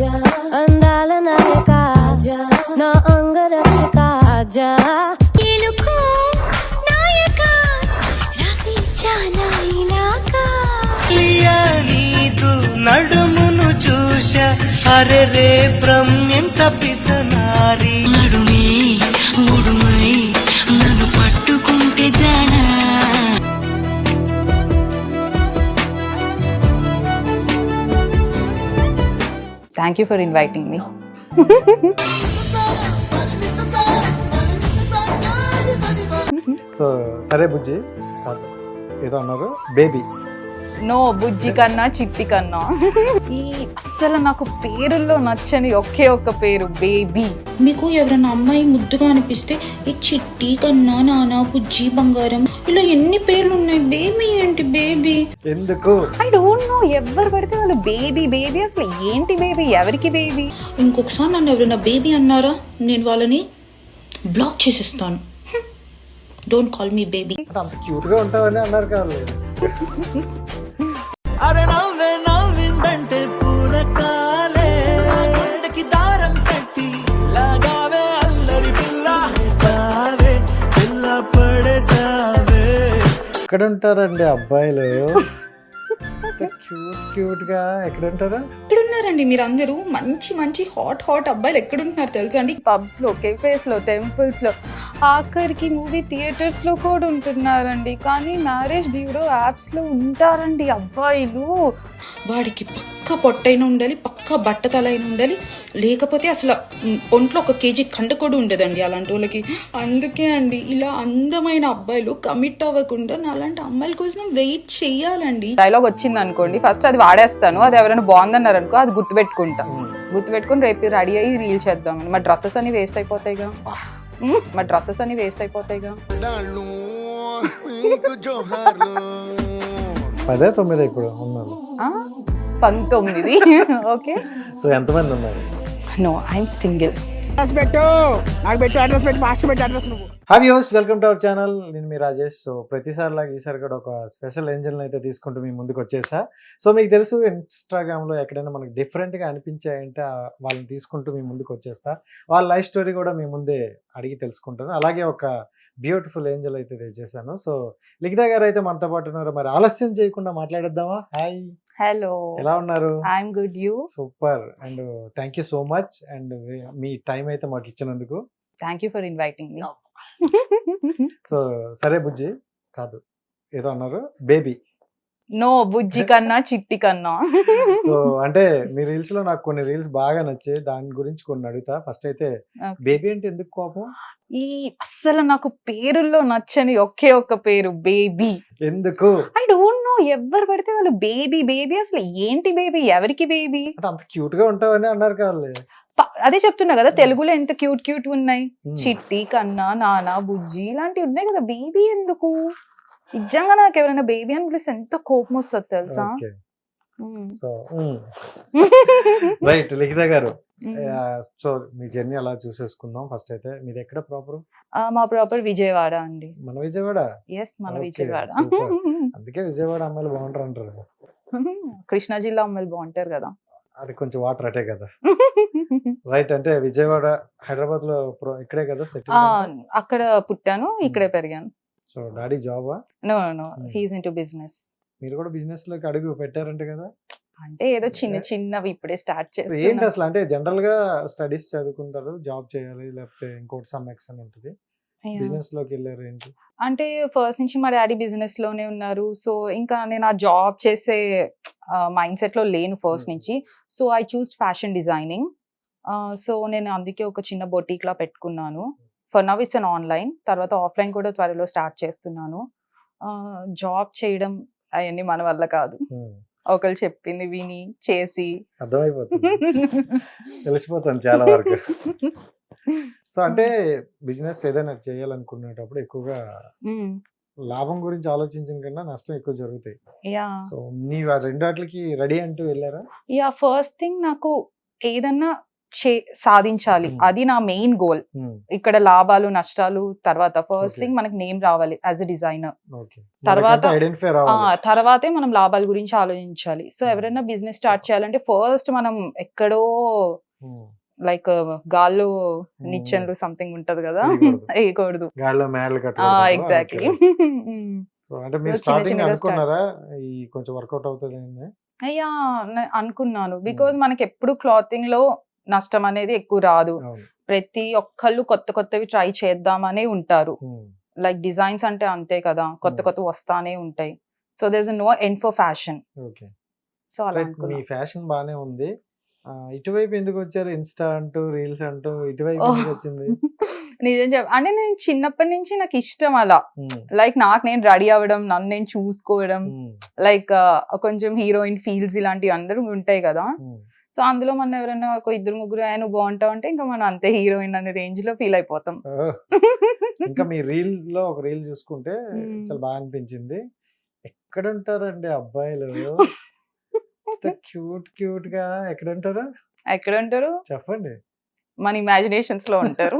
అందాల నాయక నా అంగరక్షక నాయక నీదు నడుమును చూశ అరే రే బ్రహ్మెంత పిసనారి నడుమే ఉడుమై నన్ను పట్టుకుంటే జానా. Thank you for inviting me. So సరే బుజ్జి కాదు, ఏదో అన్నారు బేబీ. నో బుజ్జి కన్నా చిట్టి కన్నా ఈ అస్సలు నాకు పేరుల్లో నచ్చని ఒకే ఒక్క పేరు బేబీ. మీకు ఎవరైనా అమ్మాయి ముద్దుగా అనిపిస్తే ఈ చిట్టి కన్నా నానా బుజ్జి బంగారం ఇలా ఎన్ని పేర్లు ఉన్నాయి, బేబీ ఏంటి బేబీ ఎందుకు? ఐ డోంట్ నో, ఎవరు పడితే వాళ్ళు బేబీ బేబీ. అసలు ఏంటి బేబీ, ఎవరికి బేబీ? ఇంకొకసారి నన్ను ఎవరైనా బేబీ అన్నారా నేను వాళ్ళని బ్లాక్ చేసేస్తాను. Don't call me baby. అంత క్యూట్ గా ఉంటావని అన్నారు కాదు. అరే నవ్వే నవ్విందంటే పూనకాలే గుండెకి దారం కట్టి లాగావే అల్లరి పిల్ల సావే పిల్ల పడేసావే. ఎక్కడ ఉంటారండి అబ్బాయిలు క్యూట్ క్యూట్ గా? ఎక్కడ ఉంటారు? ఎక్కడున్నారండి మీరు అందరూ? మంచి మంచి హాట్ హాట్ అబ్బాయిలు ఎక్కడుంటున్నారు తెలుసా అండి? పబ్స్ లో, కెఫేస్ లో, టెంపుల్స్ లో, ఆఖరికి మూవీ థియేటర్స్ లో కూడా ఉంటున్నారండి. కానీ మ్యారేజ్ బ్యూరో యాప్స్ లో ఉంటారండి అబ్బాయిలు. వాడికి పక్క పొట్టైన ఉండాలి, పక్క బట్టతలైన ఉండాలి, లేకపోతే అసలు ఒంట్లో 1 కేజీ కండ కూడా ఉండదండి అలాంటి వాళ్ళకి. అందుకే అండి ఇలా అందమైన అబ్బాయిలు కమిట్ అవ్వకుండా అలాంటి అమ్మాయిల కోసం వెయిట్ చెయ్యాలండి. డైలాగ్ వచ్చింది అనుకోండి, ఫస్ట్ అది వాడేస్తాను, అది ఎవరైనా బాగుందన్నారు అనుకో అది గుర్తుపెట్టుకుంటా. గుర్తుపెట్టుకుని రేపు రెడీ అయ్యి రీల్ చేద్దామని. మా డ్రెస్సెస్ అని వేస్ట్ అయిపోతాయిగా, మా డ్రెస్సెస్ అని వేస్ట్ అయిపోతాయిగా. 19 ఇప్పుడు ఉన్నారు. 19. ఓకే. సో ఎంతమంది ఉన్నారు? No, I'm single. Hi viewers, welcome to our channel. నేను మీ రాజేష్. సో ప్రతిసారి లాగా ఈసారి కూడా ఒక స్పెషల్ ఏంజల్ని అయితే తీసుకుంటూ మీ ముందుకు వచ్చేసా. సో మీకు తెలుసు, ఇన్స్టాగ్రామ్లో ఎక్కడైనా మనకి డిఫరెంట్గా అనిపించాయంటే వాళ్ళని తీసుకుంటూ మీ ముందుకు వచ్చేస్తా. వాళ్ళ లైఫ్ స్టోరీ కూడా మీ ముందే అడిగి తెలుసుకుంటాను. అలాగే ఒక బ్యూటిఫుల్ ఏంజల్ అయితే తెచ్చేసాను. సో లిఖిత గారు అయితే మనతో పాటు ఉన్నారు. మరి ఆలస్యం చేయకుండా మాట్లాడేద్దామా? హాయ్, హలో, ఎలా ఉన్నారు? I'm good. You? Super. And thank you so much. And me time అయితే మాకు ఇచ్చినందుకు thank you for inviting me. So సరే బుజ్జి కాదు, ఏదో అన్నారు బేబీ. నో బుజ్జి కన్నా చిట్టి కన్నా. సో అంటే మీ రీల్స్ లో నాకు కొన్ని రీల్స్ బాగా నచ్చాయి, దాని గురించి కొన్ని అడుగుతా. ఫస్ట్ అయితే బేబీ అంటే ఎందుకు కోపం? ఈ అస్సలు నాకు పేరుల్లో నచ్చని ఒకే ఒక్క పేరు బేబీ. ఎందుకు? ఐ డోంట్ నో, ఎవరు పడితే వాళ్ళు బేబీ బేబీ. అసలు ఏంటి బేబీ, ఎవరికి బేబీ? అంటే అంత క్యూట్ గా ఉంటావని అన్నారు కావాలి. అదే చెప్తున్నా కదా, తెలుగులో ఎంత క్యూట్ క్యూట్ ఉన్నాయి. చిట్టి, కన్నా, నానా, బుజ్జి ఇలాంటివి ఉన్నాయి కదా. బేబీ ఎందుకు? నిజంగా నాకు ఎవరైనా బేబీ అని పిలిస్తే ఎంత కోపం వస్తుంది తెలుసా. సో రైట్ లిఖిత గారు, సో మీ జర్నీ అలా చూసేసుకుందాం. ఫస్ట్ అయితే మీరు ఎక్కడ ప్రాపర్? మా ప్రాపర్ విజయవాడ అండి. మన విజయవాడ? ఎస్, మన విజయవాడ. అందుకే విజయవాడ అమ్మాయిలు బాగుంటారు అంటారు. కృష్ణా జిల్లా అమ్మాయిలు బాగుంటారు కదా. అది కొంచెం వాటర్ అటే కదా. రైట్. అంటే విజయవాడ, హైదరాబాద్ లో ఇక్కడే కదా సెటిల్? అక్కడ పుట్టాను, ఇక్కడే పెరిగాను. సో డాడీ జాబా? No no, he's into business. మీరు కూడా బిజినెస్ లోకి అడుగు పెట్టారంట కదా? అంటే ఏదో చిన్న చిన్నవి ఇప్పుడే స్టార్ట్ చేస్తాను. ఏంటి అసలు? అంటే జనరల్ గా స్టడీస్ చదువుకుంటారు, జాబ్ చేయాలి, లేకపోతే ఇంకోటి సమ్ ఎక్షన్ ఉంటుంది, బిజినెస్ లోకి వెళ్ళారు ఏంటి? అంటే ఫస్ట్ నుంచి మా డాడీ బిజినెస్ లోనే ఉన్నారు. సో ఇంకా నేను ఆ జాబ్ చేసే మైండ్ సెట్ లో లేను ఫస్ట్ నుంచి. So I choose fashion designing. So నేను అందుకే ఒక చిన్న బొటీక్ లా పెట్టుకున్నాను. For now it's an online, తర్వాత ఆఫ్లైన్ కూడా త్వరలో స్టార్ట్ చేస్తున్నాను. జాబ్ చేయడం అవన్నీ మన వల్ల కాదు, ఒకళ్ళు చెప్పింది విని చేసి. అర్థమైపోతుంది, తెలిసిపోతాను చాలా వరకు. సో అంటే బిజినెస్ ఏదైనా చేయాలనుకునేటప్పుడు ఎక్కువగా లాభం గురించి ఆలోచించిన కన్నా నష్టం ఎక్కువ జరుగుతాయి. సో నీ రెండాట్లకి రెడీ అంటూ వెళ్ళారా? ఫస్ట్ థింగ్ నాకు ఏదన్నా సాధించాలి. Hmm. అది నా మెయిన్ గోల్. ఇక్కడ లాభాలు నష్టాలు తర్వాత ఫస్ట్ Okay. థింగ్ మనకి నేమ్ రావాలి యాజ్ ఎ డిజైనర్. ఓకే తర్వాత- ఐడెంటిఫై రావాలి. తర్వాతే మనం లాభాల గురించి ఆలోచించాలి. సో ఎవరైనా బిజినెస్ స్టార్ట్ చేయాలంటే ఫస్ట్ మనం ఎక్కడో Hmm. లైక్ గాల్లో నిచ్చెనలు సంథింగ్ ఉంటది కదా, వేయకూడదు. వేయకూడదు. గాడిలో మేడలు ఎగ్జాక్ట్లీ. సో అంటే మీరు So, స్టార్టింగ్ చిన్నగా అనుకున్నారా ఈ కొంచెం వర్కౌట్ అవుతుంది అని? అయ్యా అనుకున్నాను. బికాజ్ మనకి ఎప్పుడు క్లాతింగ్ లో నష్టం అనేది ఎక్కువ రాదు. అవును. ప్రతి ఒక్కళ్ళు కొత్త కొత్తవి ట్రై చేద్దామనే ఉంటారు. Hmm. లైక్ డిజైన్స్ అంటే అంతే కదా, కొత్త Hmm. కొత్త వస్తానే ఉంటాయి. So there is no end for fashion. Okay so అలా రైట్. మీ అనుకున్నాను. ఫ్యాషన్ బానే ఉంది. ఇటువైపు ఎందుకు వచ్చారు? ఇన్స్టా అంటూ రీల్స్ అంటూ ఇటువైపు Oh. ఎందుకు వచ్చింది? నిజం అంటే నేను చిన్నప్పటి నుంచి నాకు ఇష్టం అలా. Hmm. లైక్ నాకు నేను రెడీ అవ్వడం, నన్ను నేను చూసుకోవడం, Hmm. లైక్ కొంచెం హీరోయిన్ ఫీల్స్ ఇలాంటివి అందరూ ఉంటాయి కదా. Hmm. సో అందులో మనం ఎవరైనా ఒక ఇద్దరు ముగ్గురు నువ్వు బాగుంటావు అంటే ఇంకా మనం అంతే హీరోయిన్ అనే రేంజ్ లో ఫీల్ అయిపోతాం. Oh. ఇంకా మీ రీల్ లో ఒక రీల్ చూసుకుంటే Hmm. చాలా బాగా అనిపించింది. ఎక్కడ ఉంటారండి అబ్బాయిలు క్యూట్ క్యూట్ గా? ఎక్కడ ఉంటారు ఎక్కడ ఉంటారు? చెప్పండి. మన ఇమాజినేషన్స్ లో ఉంటారు.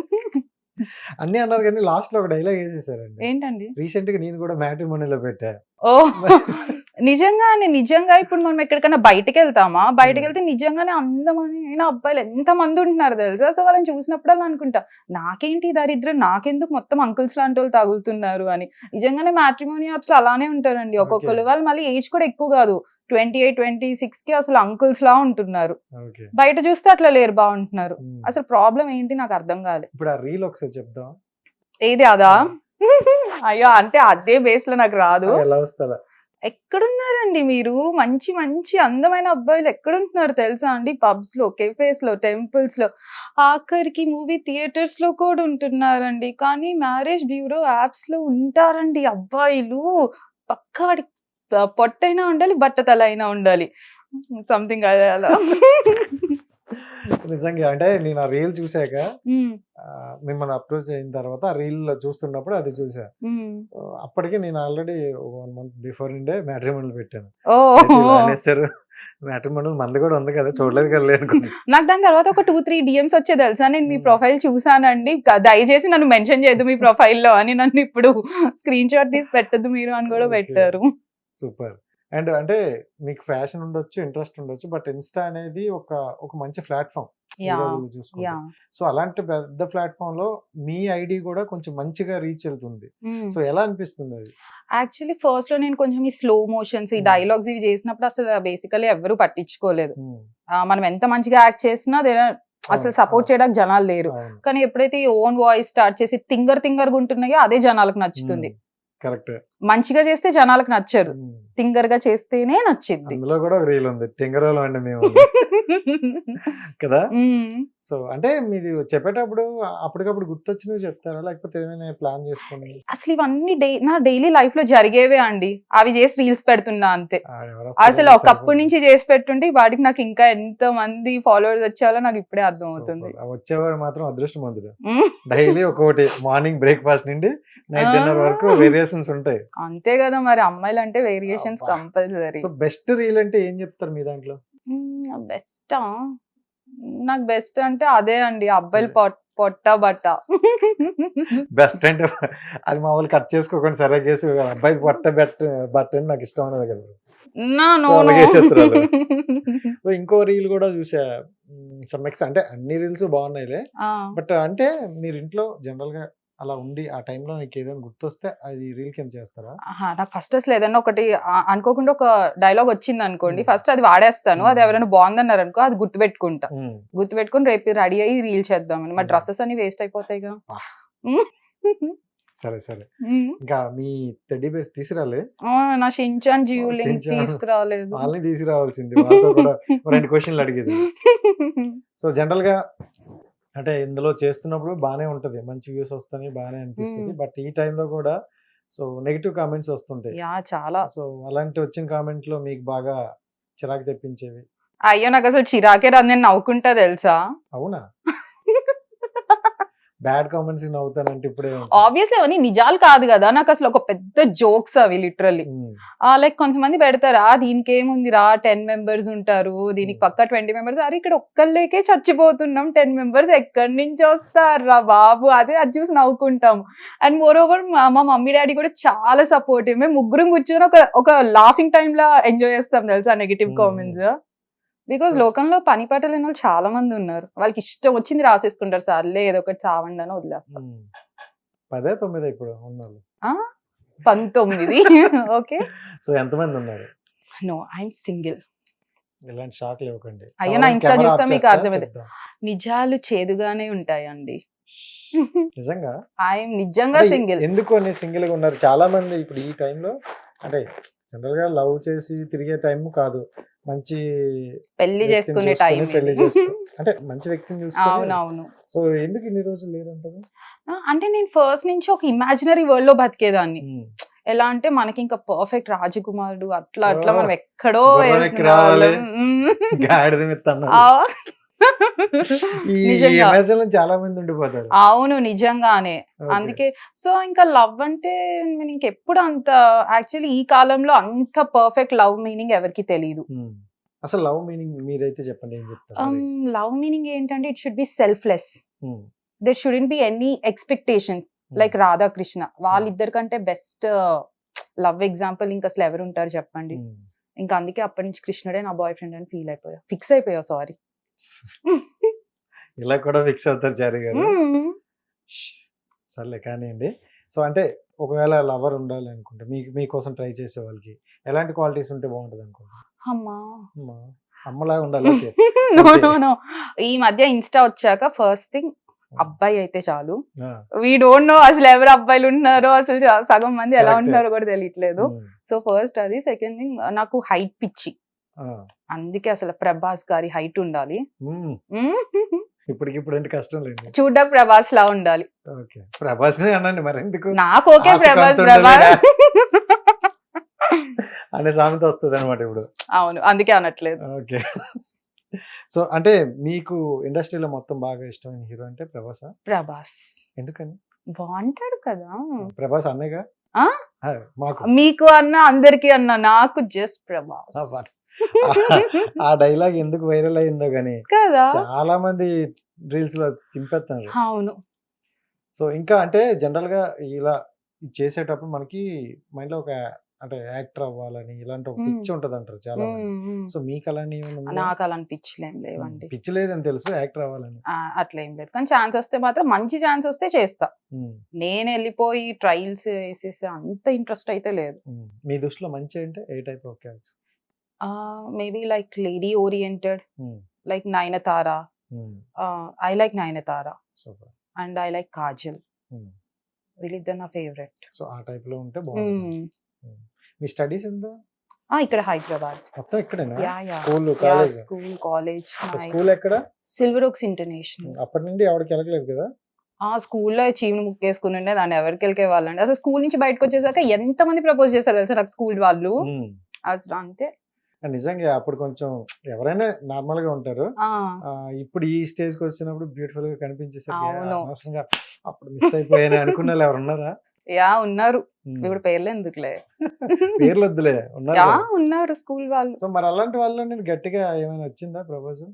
అన్ని అన్నారు కానీ లాస్ట్ లో ఒక డైలాగ్ వేసేసారండి. ఏంటండి? రీసెంట్ గా నేను కూడా మ్యాట్రిమోనీలో పెట్టా. ఓ నిజంగా ఇప్పుడు మనం ఎక్కడికైనా బయటకి వెళ్తామా, బయటకి వెళ్తే నిజంగానే అందమైన అబ్బాయిలు ఎంత మంది ఉంటున్నారు తెలుసా. సో వాళ్ళని చూసినప్పుడు అలా అనుకుంటా, నాకేంటి ఈ దరిద్రం, నాకెందుకు మొత్తం అంకుల్స్ లాంటి వాళ్ళు తగులుతున్నారు అని. నిజంగానే మ్యాట్రిమోనీ యాప్స్ లో అలానే ఉంటారండి ఒక్కొక్కరు. వాళ్ళు మళ్ళీ ఏజ్ కూడా ఎక్కువ కాదు, 28, 26 కి అసలు అంకుల్స్ లా ఉంటున్నారు. ఓకే. బయట చూస్తే అట్లా లేరు, బాగుంటున్నారు. అసలు ప్రాబ్లం ఏంటి నాకు అర్థం కాలే. ఇప్పుడు ఆ రీల్ ఒకసారి చెప్దాం. ఏది అదా? అయ్యో అంటే అదే బేస్ లో నాకు రాదు. ఎలా వస్తారా? ఎక్కడున్నారండి మీరు? మంచి మంచి అందమైన అబ్బాయిలు ఎక్కడుంటున్నారు తెలుసా అండి? పబ్స్ లో, కెఫేస్ లో, టెంపుల్స్ లో, ఆఖరికి మూవీ థియేటర్స్ లో కూడా ఉంటున్నారండి. కానీ మ్యారేజ్ బ్యూరో యాప్స్ లో ఉంటారండి అబ్బాయిలు. పక్కా వాడి పొట్టైనా ఉండాలి, బట్టతల అయినా ఉండాలి, సంథింగ్ అదే అలా. నిజంగా అంటే నేను ఆ రీల్ చూసాక ఉమ్, మిమ్మల్ని అప్రోచ్ అయిన తర్వాత ఆ రీల్ చూస్తున్నప్పుడు అది చూసా. ఉమ్. అప్పటికి నేను ఆల్రెడీ 1 month బిఫోర్ నుండే మ్యాట్రిమోనీలు పెట్టాను. ఓ మ్యాట్రిమోనీలు మంది కూడా ఉంది కదా, చూడలేదు కదా అనుకున్నా. నాకు దాని తర్వాత ఒక 2-3 DMs వచ్చే తెలుసా. నేను మీ ప్రొఫైల్ చూసానండి, దయచేసి నన్ను మెన్షన్ చేయద్దు మీ ప్రొఫైల్లో అని. నన్ను ఇప్పుడు స్క్రీన్ షాట్ తీసి పెట్టద్దు మీరు అని కూడా Okay. పెట్టారు. సూపర్. అండ్ అంటే మీకు ఫ్యాషన్ ఉండొచ్చు, ఇంట్రెస్ట్ ఉండొచ్చు, బట్ ఇన్స్టా అనేది ఒక మంచి ప్లాట్ఫామ్ ఈ యా రోజుల్లో చూసుకుంటే. యా సో అలాంటి పెద్ద ప్లాట్ఫామ్ లో మీ ఐడి కూడా కొంచెం మంచిగా రీచ్ వెళ్తుంది. సో ఎలా అనిపిస్తుంది అది? యాక్చువల్లీ ఫస్ట్ లో నేను కొంచెం ఈ స్లో మోషన్స్, ఈ డైలాగ్స్ ఇవి చేసినప్పుడు అసలు బేసికలీ ఎవరు పట్టించుకోలేదు. Hmm. మనం ఎంత మంచిగా యాక్ట్ చేసినా అసలు సపోర్ట్ చేయడానికి జనాలు లేరు. అవును. కానీ ఎప్పుడైతే ఈ ఓన్ వాయిస్ స్టార్ట్ చేసి తింగర్ ఉంటున్నాయో అదే జనాలకు నచ్చుతుంది. కరెక్ట్. మంచిగా చేస్తే జనాలకు నచ్చరు, తింగర్ గా చేస్తేనే నచ్చింది. అందులో కూడా ఒక రీల్ ఉంది, తింగరోలు అండి మేము కదా. సో అంటే మీది చెప్పేటప్పుడు అప్పటికప్పుడు గుర్తొచ్చినవి చెప్తారా, లేకపోతే ఏమైనా ప్లాన్ చేసుకోండి? అసలు ఇవన్నీ నా డైలీ లైఫ్ లో జరిగేవే అండి. అవి చేసి రీల్స్ పెడుతున్నా అంతే. అసలు ఒకప్పటి నుంచి చేసి పెట్టుంటే వాటికి నాకు ఇంకా ఎంత మంది ఫాలోవర్స్ వచ్చాలో నాకు ఇప్పుడే అర్థం అవుతుంది. వచ్చేవారు మాత్రం అదృష్టవంతుడు. డైలీ ఒక్కొక్కటి, మార్నింగ్ బ్రేక్ఫాస్ట్ నుండి నైట్ డిన్నర్ వరకు వేరియేషన్స్ ఉంటాయి. అంతే కదా మరి, అమ్మాయిలు అంటే variations compulsory. So best reel అంటే ఏం చెప్తారు మీ దాంట్లో? బెస్ట్ నాకు బెస్ట్ అంటే అదే అండి, అబ్బాయిలు పొట్ట బట్ట. బెస్ట్ అంటే అది మామూలు కట్ చేసుకోకుండా సరే చేసి అబ్బాయి బట్ట అని నాకు ఇష్టం అనేది కదా. No. సో ఇంకో రీల్ కూడా చూసా, సమ్మెక్స్ అంటే అన్ని రీల్స్ బాగున్నాయిలే, బట్ అంటే మీరు ఇంట్లో జనరల్ గా అలా ఉండి ఆ టైంలో నీకు ఏదైనా గుర్తొస్తే అది రీల్ కింద చేస్తారా? నాకు ఫస్ట్ అసలు ఏదైనా ఒకటి అనుకోకుండా ఒక డైలాగ్ వచ్చింది అనుకోండి, ఫస్ట్ అది వాడేస్తాను. అది ఎవరైనా బాగుందన్నారు అనుకో, అది గుర్తుపెట్టుకుంటా. గుర్తుపెట్టుకుని రేపు రెడీ అయ్యి రీల్ చేద్దామని. మా డ్రెస్సెస్ అన్ని వేస్ట్ అయిపోతాయిగా. సరే. ఇంకా మీ టెడ్డీ బేర్స్ తీసుకురాలే? నా షించాన్ జియోలింక్ తీసుకురాలేదు. వాళ్ళని తీసుకురావాల్సింది, వాళ్ళతో కూడా 2 క్వశ్చన్లు అడిగేది. సో జనరల్ గా అంటే ఇందులో చేస్తున్నప్పుడు బానే ఉంటది, మంచి వ్యూస్ వస్తాయి, బానే అనిపిస్తుంది. బట్ ఈ టైంలో కూడా సో నెగిటివ్ కామెంట్స్ వస్తుంటాయి. చాలా. సో అలాంటి వచ్చిన కామెంట్ లో మీకు బాగా చిరాకు తెప్పించేవి? అయ్యో నాకు అసలు చిరాకే రాదు, నేను నవ్వుకుంటా తెలుసా. అవునా? బ్యాడ్ కామెంట్స్ నవ్వుతానంటే ఇప్పుడే ఆబ్వియస్లీ అవన్నీ నిజాలు కాదు కదా, నాకు అసలు ఒక పెద్ద జోక్స్ అవి లిటరల్లీ. లైక్ కొంతమంది పెడతారా దీనికి ఏముంది రా 10 members ఉంటారు, దీనికి పక్క 20 members, అరే ఇక్కడ ఒక్కళ్ళకే చచ్చిపోతున్నాం, 10 members ఎక్కడి నుంచి వస్తారా బాబు, అది చూసి నవ్వుకుంటాం. అండ్ మోర్ ఓవర్ మా మమ్మీ డాడీ కూడా చాలా సపోర్టివ్, మేము ముగ్గురం కూర్చొని ఒక లాఫింగ్ టైమ్ లా ఎంజాయ్ చేస్తాం తెలుసా నెగిటివ్ కామెంట్స్. బికాస్ లోకంలో పని పాట లేని వాళ్ళు చాలా మంది ఉన్నారు, వాళ్ళకి ఇష్టం వచ్చింది రాసేసుకుంటారు, సార్లే ఏదో ఒకటి చావండి అని వదిలేస్తాం. 10-9 ఇప్పుడు ఉన్నారు 19. ఓకే, సో ఎంతమంది ఉన్నారు? No I'm single. ఇలాంటి షాక్లు ఇవ్వకండి. అయ్యో నా ఇన్స్టా కెమెరా చూస్తే ఆఫ్ మీకు చేస్తా అర్థమైంది, చెప్దాం. నిజాలు చేదుగానే ఉంటాయండి. నిజంగా ఐఎమ్ నిజంగా అంటే సింగిల్. ఎందుకు అని సింగిల్ గా ఉన్నారు చాలా మంది ఇప్పుడు ఈ టైంలో? అంటే జనరల్ గా లవ్ చేసి తిరిగే టైం కాదు, మంచి పెళ్లి వ్యక్తిని చేసుకునే చూసుకొని టైం పెళ్లి చేసుకో అంటే మంచి వ్యక్తిని చూసుకొని. అవునవును. సో ఎందుకు ఇన్ని రోజులు లేదంటారు? అంటే నేను ఫస్ట్ నుంచి ఒక ఇమాజినరీ వరల్డ్ లో బతికేదాన్ని. ఎలా అంటే మనకి ఇంకా పర్ఫెక్ట్ రాజకుమారుడు అట్లా అట్లా మనం ఎక్కడో గుర్రం ఎక్కి రావాలి, గాడిద మీద తన్నాలి. ఈ నిజంగా ఇమేజ్ లో చాలా మంది ఉండిపోతారు. అవును నిజంగానే. Okay. అందుకే సో ఇంకా లవ్ అంటే నేను ఇంకెప్పుడు అంత యాక్చువల్లీ ఈ కాలంలో అంత పర్ఫెక్ట్ లవ్ మీనింగ్ ఎవరికి తెలియదు. అసలు లవ్ మీనింగ్ మీరైతే చెప్పండి, ఏం చెప్తారు? లవ్ మీనింగ్ ఏంటంటే it should be selfless, there shouldn't be any expectations. Like Radhakrishna వాళ్ళిద్దరికంటే బెస్ట్ లవ్ ఎగ్జాంపుల్ ఇంకా అసలు ఎవరు ఉంటారు చెప్పండి. ఇంకా అందుకే అప్పటి నుంచి కృష్ణుడే నా బాయ్ ఫ్రెండ్ అని ఫిక్స్ అయిపోయా. సారీ. ఇలా కూడా ఫిక్స్ అవుతారు చారి గారు. సర్లే కానివ్వండి. సో అంటే ఒకవేళ లవర్ ఉండాలి అనుకుంటే మీకోసం ట్రై చేసే వాళ్ళకి ఎలాంటి క్వాలిటీస్ ఉంటే బాగుంటది అనుకుంటా? అమ్మా అమ్మలాగా ఉండాలి. Okay. నో ఈ మధ్య ఇన్స్టా వచ్చాక ఫస్ట్ థింగ్ అబ్బాయి అయితే చాలు. ఆ, వీ డోంట్ నో అసలు ఎవరు అబ్బాయిలు ఉంటున్నారో, అసలు సగం మంది ఎలా Correct. ఉంటున్నారో కూడా తెలియట్లేదు. ఉమ్, సో ఫస్ట్ అది. సెకండ్ థింగ్ నాకు హైట్ పిచ్చి, ఆ, అందుకే అసలు ప్రభాస్ గారి హైట్ ఉండాలి. ఉమ్. ఇప్పటికిప్పుడు అంటే కష్టం లేదు. చూడ్డానికి ప్రభాస్ లా ఉండాలి. ఓకే, ప్రభాస్ అనండి మరి ఎందుకు నాకు ఓకే ఆశ ప్రభాస్ కొంత ప్రభాస్ అనే సామెత వస్తుంది అనమాట ఇప్పుడు. అవును అందుకే అనట్లేదు. ఓకే. సో అంటే మీకు ఇండస్ట్రీలో మొత్తం బాగా ఇష్టమైన హీరో అంటే ప్రభాసా? ప్రభాస్ ఎందుకని? బాగుంటాడు కదా. ప్రభాస్ అన్నయ్యగా ఆ? మాకు మీకు అన్న అందరికి అన్న, నాకు జస్ట్ ప్రభాస్ ఆ part. ఆ డైలాగ్ ఎందుకు వైరల్ అయిందో గానీ కదా. చాలా మంది రీల్స్ లో తింపేస్తున్నారు. అవును. సో ఇంకా అంటే జనరల్ గా ఇలా చేసేటప్పుడు మనకి మైండ్ లో ఒక అంటే యాక్టర్ అవ్వాలని ఇలాంటి ఒక పిచ్చి ఉంటది అంటారు చాలా మంది. సో మీకు అలాంటి ఏమైనా ఉందా? నాకు అలా అనిపించలేం లేవండి. పిచ్చి లేదని తెలుసు, యాక్టర్ అవ్వాలని. అట్లా ఏం లేదు, కానీ ఛాన్స్ వస్తే మాత్రం మంచి ఛాన్స్ వస్తే చేస్తా. ఉమ్, నేను వెళ్ళిపోయి ట్రయల్స్ వేసేసి అంత ఇంట్రెస్ట్ అయితే లేదు. ఉమ్. మీ దృష్టిలో మంచి అంటే ఏ type of character? Maybe like lady oriented, like Nayanthara. I like Nayanthara super. And I like Kajal. వీళ్ళిద్దరు నా ఫేవరెట్. సో ఆ టైప్ లో ఉంటే బాగుంటుంది. మీ స్టడీస్ ఎంత? ఇక్కడ హైదరాబాద్. మొత్తం ఇక్కడేనా? Yeah school college? School college. School ఎక్కడ? Silver oaks international. అప్పటి నుండి ఎవరికి వెళ్ళలేదు కదా? స్కూల్లో చీమను ముక్కేసుకుని ఉండే దాన్ని ఎవరికి వెళ్ళకే వాళ్ళండి. అసలు స్కూల్ నుంచి బయటకు వచ్చేసాక ఎంత మంది ప్రపోజ్ చేశారు తెలుసా నాకు స్కూల్ వాళ్ళు. అసలు అంతే. నిజంగా అప్పుడు కొంచెం ఎవరైనా నార్మల్ గా ఉంటారు. ఇప్పుడు ఈ స్టేజ్ కి వచ్చినప్పుడు బ్యూటిఫుల్ గా కనిపించేసరికి అవును. అనవసరంగా అప్పుడు మిస్ అయిపోయాను అనుకున్న వాళ్ళు ఎవరు ఉన్నారా? యా ఉన్నారు. ఇప్పుడు పేర్లు ఎందుకులే, పేర్లు వద్దులే, ఉన్నారు. యా ఉన్నారు స్కూల్ వాళ్ళు. సో మరి అలాంటి వాళ్ళు నేను గట్టిగా ఏమైనా వచ్చిందా ప్రపోజల్?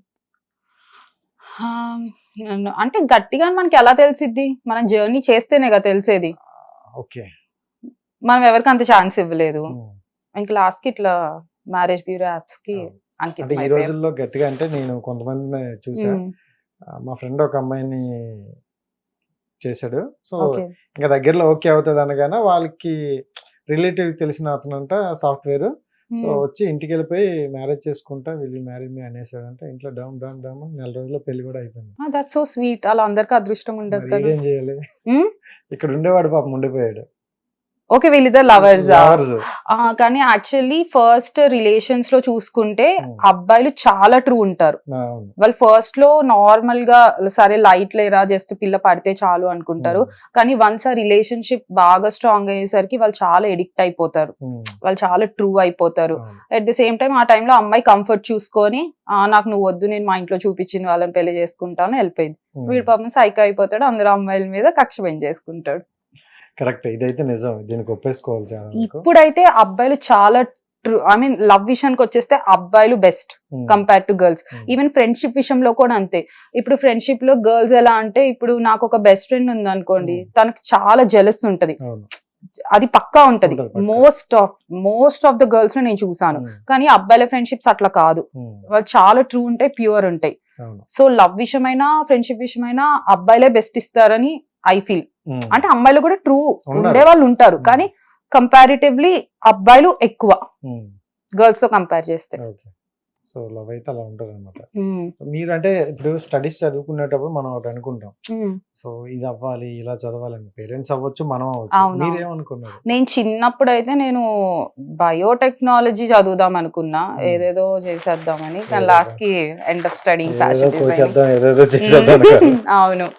అంటే గట్టిగా మనకి ఎలా తెలిసిద్ది, మనం జర్నీ చేస్తేనే కదా తెలిసేది. ఓకే. మనం ఎవరికి అంత ఛాన్స్ ఇవ్వలేదు. ఇంకా లాస్ట్ కి ఇట్లా మ్యారేజ్ బ్యూరో యాప్స్ కి అంటే అంకితం ఈ అయిపోయాం. రోజుల్లో గట్టిగా అంటే నేను కొంతమందిని చూసా. మా ఫ్రెండ్ ఒక అమ్మాయిని చేశాడు. So Okay. ఇంకా దగ్గరలో ఓకే అవుతుంది అనగానే వాళ్ళకి రిలేటివ్ తెలిసిన అతనంట సాఫ్ట్వేర్. సో వచ్చి ఇంటికి వెళ్ళిపోయి మ్యారేజ్ చేసుకుంటా వీళ్ళు మ్యారేజ్ మీ అనేసాడంటే ఇంట్లో డౌన్ డౌన్ డౌన్ నెల రోజుల్లో పెళ్లి కూడా అయిపోయింది. That's so sweet. అలా అందరికి అదృష్టం ఉండదు మరి కదా. ఏం చేయాలి? Hmm? ఇక్కడ ఉండేవాడు పాపం ఉండిపోయాడు. ఓకే వీళ్ళిద్దరు లవర్స్ Lovers. కానీ యాక్చువల్లీ ఫస్ట్ రిలేషన్స్ లో చూసుకుంటే అబ్బాయిలు చాలా ట్రూ ఉంటారు. అవును. వాళ్ళు ఫస్ట్ లో నార్మల్ గా సరే లైట్ లేరా జస్ట్ పిల్ల పడితే చాలు అనుకుంటారు. కానీ వన్స్ ఆ రిలేషన్షిప్ బాగా స్ట్రాంగ్ అయ్యేసరికి వాళ్ళు చాలా ఎడిక్ట్ అయిపోతారు, వాళ్ళు చాలా ట్రూ అయిపోతారు. అట్ ది సేమ్ టైం ఆ టైంలో అమ్మాయి కంఫర్ట్ చూసుకొని నాకు నువ్వు వద్దు, నేను మా ఇంట్లో చూపించిన వాళ్ళని పెళ్లి చేసుకుంటాను వెళ్ళిపోయింది. వీడి పాపం సైకో అయిపోతాడు, అందరూ అమ్మాయిల మీద కక్ష పెంచేసుకుంటాడు. కరెక్ట్, ఇదైతే నిజం, దీనికి ఒప్పేసుకోవాలి చాలా వరకు. ఇప్పుడైతే అబ్బాయిలు చాలా ట్రూ, ఐ మీన్ లవ్ విషయానికి వచ్చేస్తే అబ్బాయిలు best compare to girls. Even friendship విషయంలో కూడా అంతే. ఇప్పుడు ఫ్రెండ్షిప్ లో గర్ల్స్ ఎలా అంటే, ఇప్పుడు నాకు ఒక బెస్ట్ ఫ్రెండ్ ఉంది అనుకోండి, తనకు చాలా జెలస్ ఉంటది, అవును. అది పక్కా ఉంటది. ఉంటది, పక్కా. మోస్ట్ ఆఫ్ ద గర్ల్స్ నేను చూసాను. కానీ అబ్బాయిల ఫ్రెండ్షిప్స్ అట్లా కాదు, వాళ్ళు చాలా ట్రూ ఉంటాయి, ప్యూర్ ఉంటాయి. అవును. సో లవ్ విషయమైనా ఫ్రెండ్షిప్ విషయమైనా అబ్బాయిలే బెస్ట్ ఇస్తారని ఐ ఫీల్. అంటే అమ్మాయిలు కూడా ట్రూ ఉండే వాళ్ళు ఉంటారు, కానీ కంపారిటివ్లీ అబ్బాయిలు ఎక్కువ గర్ల్స్ తో కంపేర్ చేస్తే. ఓకే, సో లవ్ అయితే అలా ఉంటుంది అనమాట. మీరు అంటే ఇప్పుడు స్టడీస్ చదువుకునేటప్పుడు మనం ఒకటి అనుకుంటాం, సో ఇది అవ్వాలి ఇలా చదవాలని. పేరెంట్స్ అవ్వచ్చు, మనం అవ్వచ్చు. అవును. మీరేమనుకున్నారు? నేను చిన్నప్పుడు అయితే నేను బయోటెక్నాలజీ చదువుదాం అనుకున్నా, ఏదేదో చేసేద్దామని. కానీ లాస్ట్ కి end of studying fashion designing. ఏదేదో చేసేద్దాం అనుకో. అవును.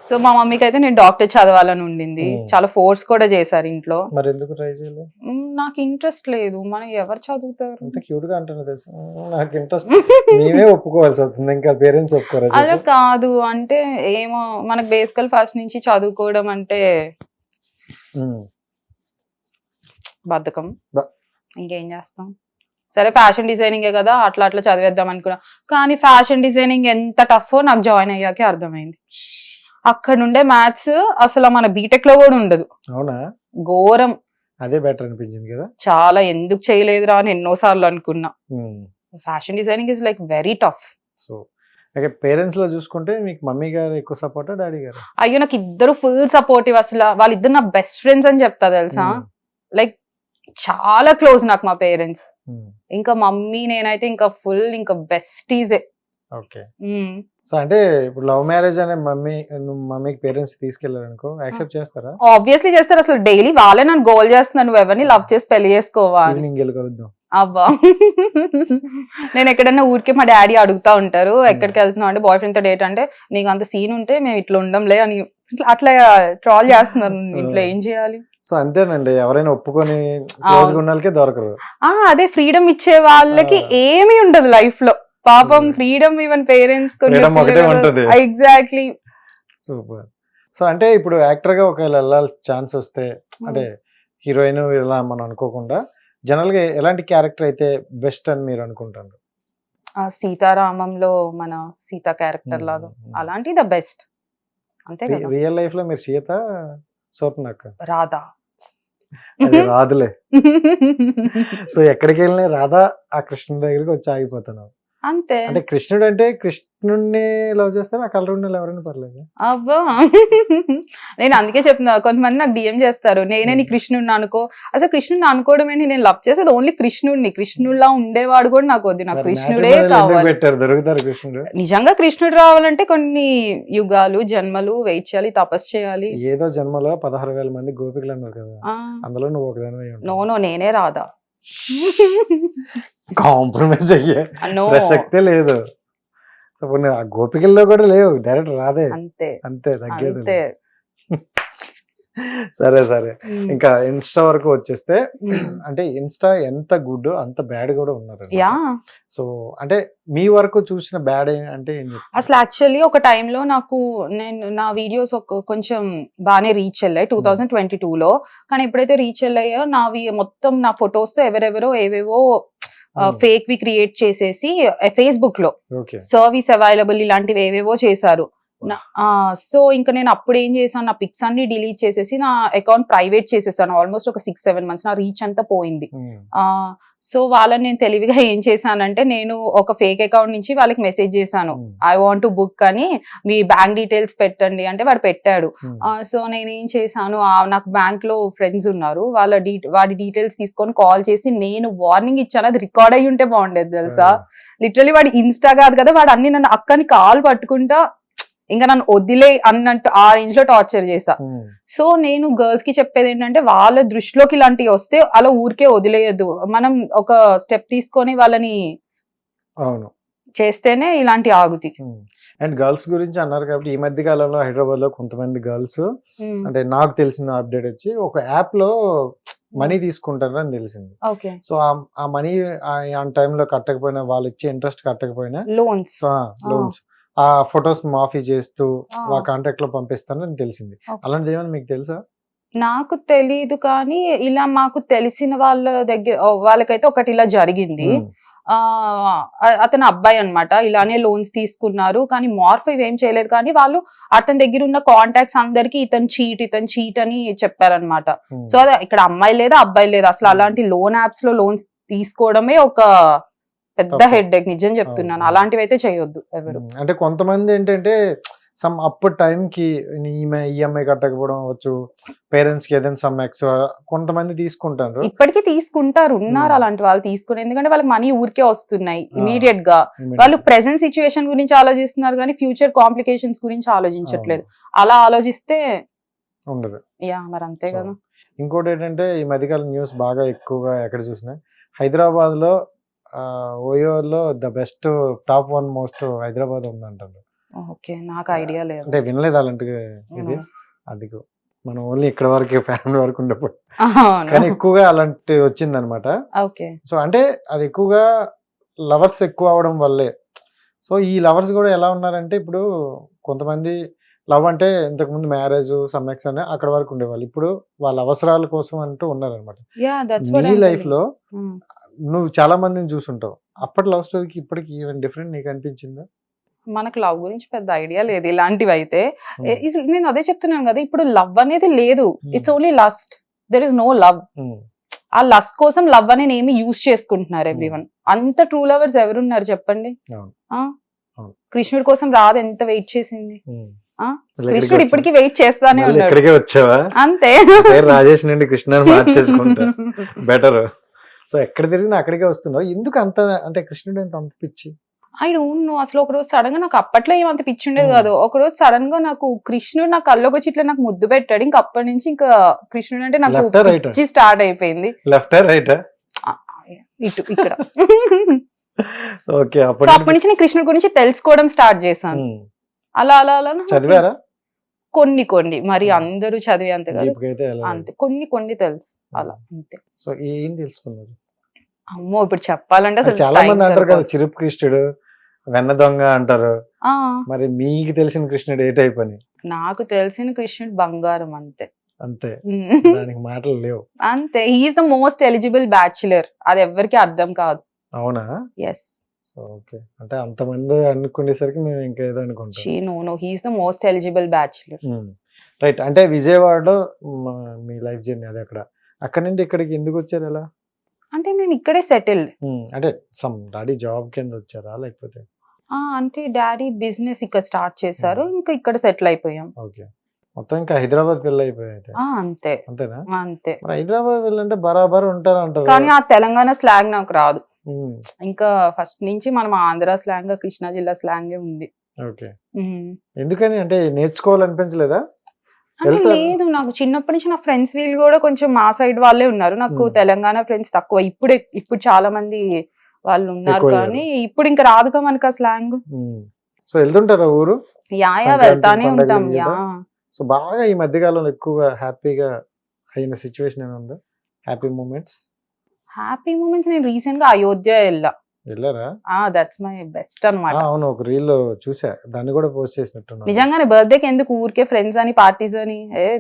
సో మా మమ్మీకి అయితే నేను డాక్టర్ చదవాలని ఉండింది, చాలా ఫోర్స్ కూడా చేశారు ఇంట్లో. మరి ఎందుకు ట్రై చేయలేదు? నాకు ఇంట్రెస్ట్ లేదు, మనం ఎవరు చదువుతారు. అంత క్యూట్ గా అంటున్నా తెలుసు, నాకు ఇంట్రెస్ట్ మేమే ఒప్పుకోవాల్సి వస్తుంది, ఇంకా పేరెంట్స్ ఒప్పుకోరు. అలా కాదు, అంటే ఏమో మనకు బేసికల్ ఫస్ట్ నుంచి చదువుకోవడం అంటే బద్ధకం, ఇంకేం చేస్తాం. సరే ఫ్యాషన్ డిజైనింగే కదా, అట్లా అట్లా చదివేద్దాం అనుకున్నా. కానీ ఫ్యాషన్ డిజైనింగ్ ఎంత టఫో నాకు జాయిన్ అయ్యాకే అర్థమైంది. అక్కడ ఉండే మ్యాథ్స్ అసలు మన బీటెక్ లో కూడా ఉండదు. అవునా? ఘోరం. అదే బెటర్ అనిపించింది కదా చాలా. ఎందుకు చేయలేదురా అని ఎన్నోసార్లు అనుకున్నా. Fashion designing is like very tough. So parents లో చూసుకుంటే మీకు మమ్మీ గారు ఎక్కువ సపోర్టా, డాడీ గారు? అయ్యో నాకు ఇద్దరు ఫుల్ సపోర్టివ్. అసలు వాళ్ళిద్దరు నా బెస్ట్ ఫ్రెండ్స్ అని చెప్తా తెలుసా. లైక్ చాలా క్లోజ్ నాకు మా పేరెంట్స్. ఇంకా మమ్మీ నేనైతే ఇంకా ఫుల్ ఇంకా బెస్టీజే. ఓకే. సో అంటే ఇప్పుడు లవ్ మ్యారేజ్ అనే మమ్మీకి పేరెంట్స్ తీసుకెళ్లారు అనుకో, యాక్సెప్ట్ చేస్తారా? ఆబ్వియస్లీ చేస్తారు. అసలు డైలీ వాళ్ళే నన్ను గోల్ చేస్తున్నారు, నువ్వు ఎవరిని లవ్ చేసి పెళ్లి చేసుకోవాలి. అబ్బా నేను ఎక్కడైనా ఊరికే మా డాడీ అడుగుతా ఉంటారు, ఎక్కడికి వెళ్తున్నావు అంటే బాయ్ ఫ్రెండ్ తో డేట్ అంటే, నీకు అంత సీన్ ఉంటే మేము ఇట్లా ఉండంలే అని అట్లా ట్రాల్ చేస్తున్నారు. ఇంట్లో ఏం చేయాలి? సో అంతేనండి, ఎవరైనా ఒప్పుకొని క్లోజ్గా ఉన్న వాళ్ళకే దొరకరు. అదే ఫ్రీడమ్ ఇచ్చే వాళ్ళకి ఏమీ ఉండదు లైఫ్ లో. పాపం freedom even parents exactly. Super. So అంటే ఇప్పుడు యాక్టర్ గా ఒకవేళ వెళ్ళాలి ఛాన్స్ వస్తే, అంటే హీరోయిన్ ఇలా మనం అనుకోకుండా జనరల్ గా ఎలాంటి క్యారెక్టర్ అయితే బెస్ట్ అని మీరు అనుకుంటారు? సీతారామంలో మన సీత క్యారెక్టర్ లాగా అలాంటి ద బెస్ట్. అంతే కదా. రియల్ లైఫ్ లో మీరు సీత, స్వప్నక్క, రాధా. రాదులే. సో ఎక్కడికి వెళ్ళినా రాధా ఆ కృష్ణుడి దగ్గరికి వచ్చి ఆగిపోతున్నావు అంతే. అంటే కృష్ణుడు అంటే కృష్ణుడిని లవ్ చేస్తారు, ఆ కలర్ ఉన్న ఎవరైనా పర్లేదు. అబ్బా నేను అందుకే చెప్తున్నా, కొంతమంది నాకు డిఎం చేస్తారు, నేనే నీ కృష్ణుడిని అనుకో. అసలు కృష్ణుడిని అనుకోవడమే, నేను లవ్ చేసేది ఓన్లీ కృష్ణుడిని. కృష్ణుడిలా ఉండేవాడు కూడా నాకు వద్దు, నాకు కృష్ణుడే కావాలి. దొరుకుతారు కృష్ణుడు. నిజంగా కృష్ణుడు రావాలంటే కొన్ని యుగాలు జన్మలు వెయిట్ చేయాలి, తపస్సు చేయాలి. ఏదో జన్మలో 16,000 మంది గోపికలు అన్నారు కదా, అందులో నువ్వు ఒకదానివే ఉంటావు. నో నేనే రాధా. కాంప్రమైజ్ అయ్యే ప్రసక్తే లేదు. ఆ గోపికల్లో కూడా లేవు, డైరెక్ట్ రాదే. అంతే అంతే, తగ్గేది. సరే సరే, ఇంకా ఇన్స్టా వరకు వచ్చేస్తే, అంటే ఇన్స్టా ఎంత గుడ్ అంత బ్యాడ్ కూడా ఉన్నారు. సో అంటే మీ వరకు చూసిన బ్యాడ్ అంటే అసలు యాక్చువల్లీ ఒక టైంలో నేను నా వీడియోస్ కొంచెం బాగానే రీచ్ వెళ్ళాయి 2022లో. కానీ ఎప్పుడైతే రీచ్ వెళ్ళాయో నావి మొత్తం నా ఫొటోస్ తో ఎవరెవరో ఏవేవో ఫేక్ వి క్రియేట్ చేసేసి ఫేస్బుక్ లో సర్వీస్ అవైలబుల్ ఇలాంటివి ఏవేవో చేశారు. సో ఇంకా నేను అప్పుడు ఏం చేశాను, నా పిక్స్ అన్ని డిలీట్ చేసేసి నా అకౌంట్ ప్రైవేట్ చేసేసాను. ఆల్మోస్ట్ ఒక 6-7 months నా రీచ్ అంతా పోయింది. సో వాళ్ళని నేను తెలివిగా ఏం చేశానంటే, నేను ఒక ఫేక్ అకౌంట్ నుంచి వాళ్ళకి మెసేజ్ చేశాను, ఐ వాంట్ టు బుక్ అని, మీ బ్యాంక్ డీటెయిల్స్ పెట్టండి అంటే వాడు పెట్టాడు. సో నేనేం చేశాను, నాకు బ్యాంక్ లో ఫ్రెండ్స్ ఉన్నారు, వాడి డీటెయిల్స్ తీసుకొని కాల్ చేసి నేను వార్నింగ్ ఇచ్చాను. అది రికార్డ్ అయ్యి ఉంటే బాగుండేది తెలుసా. లిటరలీ వాడి ఇన్స్టా కాదు కదా, వాడు అన్ని నన్ను అక్కని కాల్ పట్టుకుంటా ఇంకా నన్ను వదిలే అన్నట్టు ఆ రేంజ్ లో టార్చర్ చేసా. సో నేను గర్ల్స్ కి చెప్పేది ఏంటంటే వాళ్ళ దృష్టిలోకి ఇలాంటివి వస్తే అలా ఊరికే వదిలేయద్దు, మనం ఒక స్టెప్ తీసుకొని వాళ్ళని అవును చేస్తేనే ఇలాంటి ఆగుతాయి. అండ్ గర్ల్స్ గురించి అన్నారు కాబట్టి ఈ మధ్య కాలంలో హైదరాబాద్ లో కొంతమంది గర్ల్స్ అంటే నాకు తెలిసిన అప్డేట్ వచ్చి ఒక యాప్ లో మనీ తీసుకుంటారు అని తెలిసింది. ఓకే, సో ఆ మనీ ఆ టైంలో కట్టకపోయినా, వాళ్ళు ఇచ్చే ఇంట్రెస్ట్ కట్టకపోయినా లోన్స్ లోన్స్ ఆ ఫొటోస్ మాఫీ చేస్తూ ఆ. ఆ కాంటాక్ట్ లో పంపిస్తానని తెలిసింది. Okay. అలాంటిది ఏమైనా మీకు తెలుసా? నాకు తెలీదు, కానీ ఇలా మాకు తెలిసిన వాళ్ళ దగ్గర వాళ్ళకైతే ఒకటి ఇలా జరిగింది. అతను అబ్బాయి అన్నమాట, ఇలానే లోన్స్ తీసుకున్నారు కానీ మార్ఫ్ ఇవేం చేయలేదు, కానీ వాళ్ళు అతని దగ్గర ఉన్న కాంటాక్ట్స్ అందరికి ఇతను చీట్ అని చెప్పారనమాట. సో అది ఇక్కడ అమ్మాయి లేదా అబ్బాయి లేదా, అసలు అలాంటి లోన్ యాప్స్ లో లోన్స్ తీసుకోవడమే ఒక పెద్ద తప్పు. హెడ్ ఎక్, నిజం చెప్తున్నాను. అవును. అలాంటివి అయితే చేయొద్దు ఎవరు. అంటే కొంతమంది ఏంటంటే సమ్ అప్పుడు టైంకి ఈఎంఐ కట్టకపోవడం అవ్వచ్చు, పేరెంట్స్ కి ఏదైనా సమ్ ఎక్స్ట్రా కొంతమంది తీసుకుంటారు. ఇప్పటికీ తీసుకుంటారు, ఉన్నారు Hmm. అలాంటి వాళ్ళు తీసుకుని, ఎందుకంటే వాళ్ళకి మనీ ఊరికే వస్తున్నాయి ఇమీడియట్ గా. వాళ్ళు ప్రెసెంట్ సిచ్యువేషన్ గురించి ఆలోచిస్తున్నారు కానీ ఫ్యూచర్ కాంప్లికేషన్స్ గురించి ఆలోచించట్లేదు. అలా ఆలోచిస్తే ఉండదు. యా మరి అంతే So, కదా. ఇంకోటి ఏంటంటే ఈ మధ్యకాలం న్యూస్ బాగా ఎక్కువగా ఎక్కడ చూసినా హైదరాబాద్ లో ఓయోలో the best top 1 most Hyderabad ఉందంటారు. ఓకే, నాకు ఐడియా లేదు. అంటే వినలేదు అలాంటి ఇది. అది మనం ఓన్లీ ఇక్కడ వరకు ఫ్యామిలీ వరకు ఉండేప్పుడు, కానీ ఎక్కువగా అలాంటి వచ్చింది అనమాట. ఓకే, సో అంటే అది ఎక్కువగా లవర్స్ ఎక్కువ అవడం వల్లే. సో ఈ లవర్స్ కూడా ఎలా ఉన్నారంటే ఇప్పుడు కొంతమంది లవ్ అంటే ఇంతకుముందు మ్యారేజ్ సమ్మెక్స్ అని అక్కడ వరకు ఉండేవాళ్ళు, ఇప్పుడు వాళ్ళ అవసరాల కోసం అంటూ ఉన్నారనమాట. యా దట్స్ వాట్ నీ లైఫ్ లో నువ్వు చాలా మందిని చూసుంటావు, అప్పటి లవ్ స్టోరీకి ఇప్పటికి ఈవెన్ డిఫరెంట్ నీకు అనిపించిందా? మనకు లవ్ గురించి పెద్ద ఐడియా లేదు ఇలాంటివి అయితే. నేను అదే చెప్తున్నాను కదా, ఇప్పుడు లవ్ అనేది లేదు, it's only lust, there is no love. ఆ లస్ట్ కోసం లవ్ అనేది ఏమి యూజ్ చేసుకుంటున్నారు ఎవ్రీవన్. అంత ట్రూ లవర్స్ ఎవరున్నారు చెప్పండి? కృష్ణుడి కోసం రాధ ఎంత వెయిట్ చేసింది, కృష్ణుడు ఇప్పటికి వెయిట్ చేస్తానే ఉన్నాడు. ఇక్కడికే వచ్చావా? అంతే, రాజేష్ నుండి కృష్ణ మార్చేసుకుంటా బెటర్. సో ఎక్కడ తిరిగినా అక్కడికే వస్తున్నావు, ఎందుకు అంత అంటే కృష్ణుడు ఎంత అంత పిచ్చి? I don't know. అసలు ఒక రోజు సడన్ గా నాకు అప్పట్లో ఏమంత పిచ్చి ఉండేది కాదు, ఒక రోజు సడన్ గా నాకు కృష్ణుడు నా కళ్ళకి వచ్చి ఇట్లా నాకు ముద్దు పెట్టాడు. ఇంకా అప్పటి నుంచి ఇంకా కృష్ణుడు అంటే నాకు Left or right? పిచ్చి స్టార్ట్ అయిపోయింది. Left right? ఇటు ఇక్కడ. ఓకే, సో అప్పటి నుంచి నేను కృష్ణుడి గురించి తెలుసుకోవడం స్టార్ట్ చేశాను. అలా అలా అలా నాకు చదివారా? కొన్ని మరి అందరూ చదివే అంతే కదా, Deep గా అయితే వెళ్ళలేదు. అంతే కొన్ని తెలుసు అలా అంతే. సో ఏం తెలుసుకున్నారు? అమ్మో ఇప్పుడు చెప్పాలంటే అసలు చాలా time మంది అంటారు కదా సరిపోదు. చిరుపు కృష్ణుడు, వెన్న దొంగ అంటారు. ఆ, మరి మీకు తెలిసిన కృష్ణుడు ఏ టైప్ అని? నాకు తెలిసిన కృష్ణుడు బంగారం అంతే. అంతే, దానికి మాటలు లేవు. అంతే, he's the most eligible bachelor, అది ఎవరికి అర్థం కాదు. అవునా? ఎస్, ఓకే, అంటే అంతమంది అనుకునేసరికి మేము ఇంకా ఏదో అనుకుంటాం. No he's the most eligible bachelor. Right. అంటే విజయవాడలో మీ లైఫ్ జర్నీ అది అక్కడ నుండి ఇక్కడికి ఎందుకు వచ్చారు? ఎలా అంటే మేము ఇక్కడే సెటిల్డ్. అంటే సమ్ డాడీ జాబ్ కింద వచ్చారా లేకపోతే? అంటే డాడీ బిజినెస్ ఇక్కడ స్టార్ట్ చేశారు, ఇంకా ఇక్కడ సెటిల్ అయిపోయాం. ఓకే, మొత్తం ఇంకా హైదరాబాద్ పెళ్ళి అయిపోయాయి. అంతే అంతేనా? అంతే. మరి హైదరాబాద్ వెళ్ళంటే బరాబర్ ఉంటారు అంటారు. కానీ ఆ తెలంగాణ స్లాంగ్ నాకు రాదు. ఇంకా ఫస్ట్ నుంచి మనం ఆంధ్ర స్లాంగ్, కృష్ణా జిల్లా స్లాంగే ఉంది. ఓకే, ఎందుకని అంటే నేర్చుకోవాలనిపించలేదా? అంటే వెళ్తారు. లేదు, నాకు చిన్నప్పటి నుంచి నా ఫ్రెండ్స్ వీళ్ళు కూడా కొంచెం మా సైడ్ వాళ్ళే ఉన్నారు. నాకు తెలంగాణ ఫ్రెండ్స్ తక్కువ. ఇప్పుడు చాలా మంది వాళ్ళు ఉన్నారు, ఎక్కువయ్యారు. కానీ ఇప్పుడు ఇంకా రాదుగా మనకు ఆ స్లాంగ్. సో వెళ్తుంటారా ఊరు? యా సంక్రాంతి వెళ్తానే పండగలు ఉంటాం. కదా? యా సో బాగా ఈ మధ్యకాలంలో ఎక్కువగా హ్యాపీగా అయిన సిచ్యువేషన్ ఏమైనా ఉందా? హ్యాపీ మూమెంట్స్ హ్యాపీ మూమెంట్స్ నేను రీసెంట్ గా అయోధ్య వెళ్ళారా? దట్స్ మై బెస్ట్ అన్నమాట. అవును, ఒక రీల్ లో చూసా, దాన్ని కూడా పోస్ట్ చేసినట్టున్నా. నిజంగానే బర్త్డేకి ఎందుకు ఊరికే ఫ్రెండ్స్ అని పార్టీస్ అని,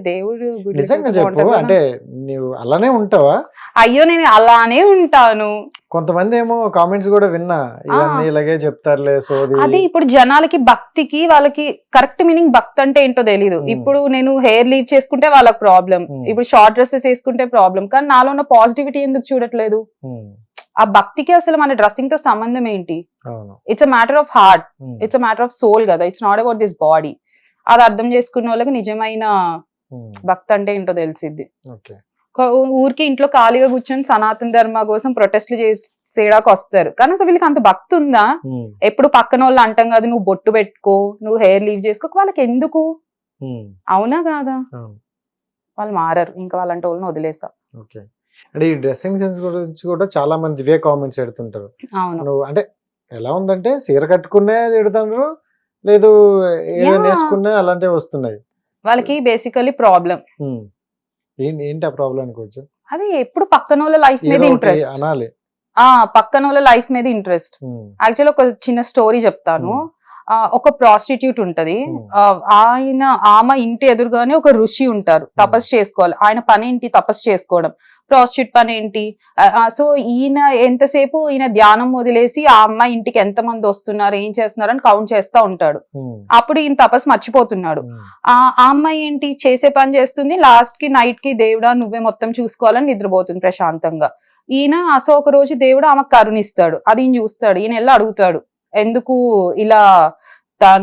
దేవుడు గుడికి నిజంగా వెళ్తే చెప్పు, బాగుంటది అంటే కదా. నువ్వు అలానే ఉంటావా? అయ్యో నేను అలానే ఉంటాను. కొంతమంది ఏమో కామెంట్స్ కూడా విన్నా, ఇవన్నీ ఇలాగే చెప్తారులే సోది. అది ఇప్పుడు జనాలకి భక్తికి వాళ్ళకి కరెక్ట్ మీనింగ్ భక్తి అంటే ఏంటో తెలీదు. ఇప్పుడు నేను హెయిర్ లీవ్ చేసుకుంటే వాళ్ళకి ప్రాబ్లం, ఇప్పుడు షార్ట్ డ్రెస్సెస్ వేసుకుంటే ప్రాబ్లం, కానీ నాలో ఉన్న పాజిటివిటీ ఎందుకు చూడట్లేదు? ఆ భక్తికి అసలు మన డ్రెస్సింగ్ తో సంబంధం ఏంటి? It's a matter of heart, it's a matter of soul కదా, it's not about this body. అది అర్థం చేసుకున్న వాళ్ళకి నిజమైన భక్తి అంటే ఏంటో తెలిసిద్ది. ఓకే, ఊరికి ఇంట్లో ఖాళీగా కూర్చొని సనాతన ధర్మ కోసం ప్రొటెస్ట్లు చేయడానికి వస్తారు. కానీ అసలు వీళ్ళకి అంత భక్తి ఉందా? ఎప్పుడు పక్కన వాళ్ళు అంటాం కదా, నువ్వు బొట్టు పెట్టుకో, నువ్వు హెయిర్ లీవ్ చేసుకో, వాళ్ళకి ఎందుకు? అవునా కాదా? వాళ్ళు మారరు, ఇంకా వాళ్ళంటే వాళ్ళని వదిలేసా. ఓకే. అంటే ఈ డ్రెస్సింగ్ సెన్స్ గురించి కూడా చాలా మంది ఇవే కామెంట్స్ పెడుతుంటారు. అవును, నువ్వు అంటే ఎలా ఉందంటే చీర కట్టుకునే తిడుతున్నారు, లేదు ఏదైనా వేసుకున్నా అలాంటివి వస్తున్నాయి. వాళ్ళకి బేసికలీ ప్రాబ్లం ఏంటి ఆ ప్రాబ్లం అనుకోవచ్చు. అది ఎప్పుడు పక్కన వాళ్ళ లైఫ్ మీద ఏదో ఒకటి ఇంట్రెస్ట్. అనాలి. పక్కన వాళ్ళ లైఫ్ మీద ఇంట్రెస్ట్. యాక్చువల్లీ ఒక చిన్న స్టోరీ చెప్తాను. ఒక ప్రాస్టిట్యూట్ ఉంటది. ఆమె ఇంటి ఎదురుగానే ఒక ఋషి ఉంటారు, తపస్సు చేసుకోవాలి. ఆయన పని ఏంటి? తపస్సు చేసుకోవడం. ప్రాస్టిట్యూట్ పని ఏంటి? సో ఈయన ఎంతసేపు ఈయన ధ్యానం వదిలేసి ఆ అమ్మాయి ఇంటికి ఎంత మంది వస్తున్నారు, ఏం చేస్తున్నారు అని కౌంట్ చేస్తా ఉంటాడు. అప్పుడు ఈయన తపస్సు మర్చిపోతున్నాడు. ఆ అమ్మాయి ఏంటి చేసే పని చేస్తుంది, లాస్ట్ కి నైట్ కి దేవుడా నువ్వే మొత్తం చూసుకోవాలని నిద్రపోతుంది ప్రశాంతంగా. ఈయన అసలు ఒక రోజు దేవుడు ఆమెకు కరుణిస్తాడు. అది ఈయన చూస్తాడు. ఈయన వెళ్ళి అడుగుతాడు, ఎందుకు ఇలా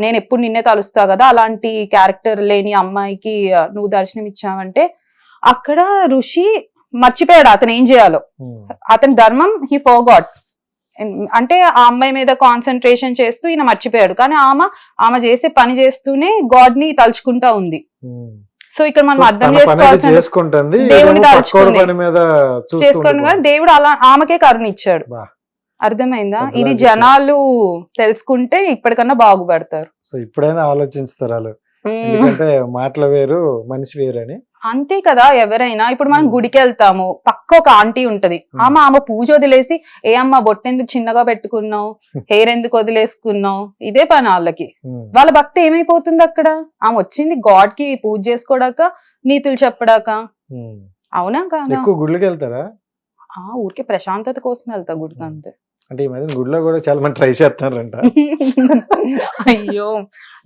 నేను ఎప్పుడు నిన్నే తలుస్తా కదా, అలాంటి క్యారెక్టర్ లేని అమ్మాయికి నువ్వు దర్శనం ఇచ్చావంటే అక్కడ ఋషి మర్చిపోయాడు అతను ఏం చేయాలో. అతని ధర్మం హీ ఫర్గాట్. అంటే ఆ అమ్మాయి మీద కాన్సన్ట్రేషన్ చేస్తూ ఈయన మర్చిపోయాడు. కానీ ఆమె చేసే పని చేస్తూనే గాడ్ ని తలుచుకుంటా ఉంది. సో ఇక్కడ మనం అర్థం చేసుకోవాల్సింది దేవుని తలుచుకుంది చేసుకోండి, కానీ దేవుడు అలా ఆమెకే కరుణ ఇచ్చాడు. అర్థమైందా? ఇది జనాలు తెలుసుకుంటే ఇప్పటికన్నా బాగుపడతారు. సో ఇప్పుడైనా ఆలోచిస్తారు వాళ్ళు, ఎందుకంటే మాటలు వేరు మనిషి వేరు అని. అంతే కదా, ఎవరైనా. ఇప్పుడు మనం గుడికి వెళ్తాము, పక్క ఒక ఆంటీ ఉంటది, ఆమె పూజ వదిలేసి ఏ అమ్మ బొట్టెందుకు చిన్నగా పెట్టుకున్నావు, హెయిర్ ఎందుకు వదిలేసుకున్నావు, ఇదే పని వాళ్ళకి. వాళ్ళ భక్తి ఏమైపోతుంది అక్కడ? ఆమె వచ్చింది గాడ్ కి పూజ చేసుకోడాక, నీతులు చెప్పడాక. అవునా కాదా? ఎక్కువ గుడికి వెళ్తారా? ఊరికే ప్రశాంతత కోసం వెళ్తా గుడికి, అంతే. అంటే ఈ మధ్య గుడిలో కూడా చాలా మంది ట్రై చేస్తున్నారంట. అయ్యో,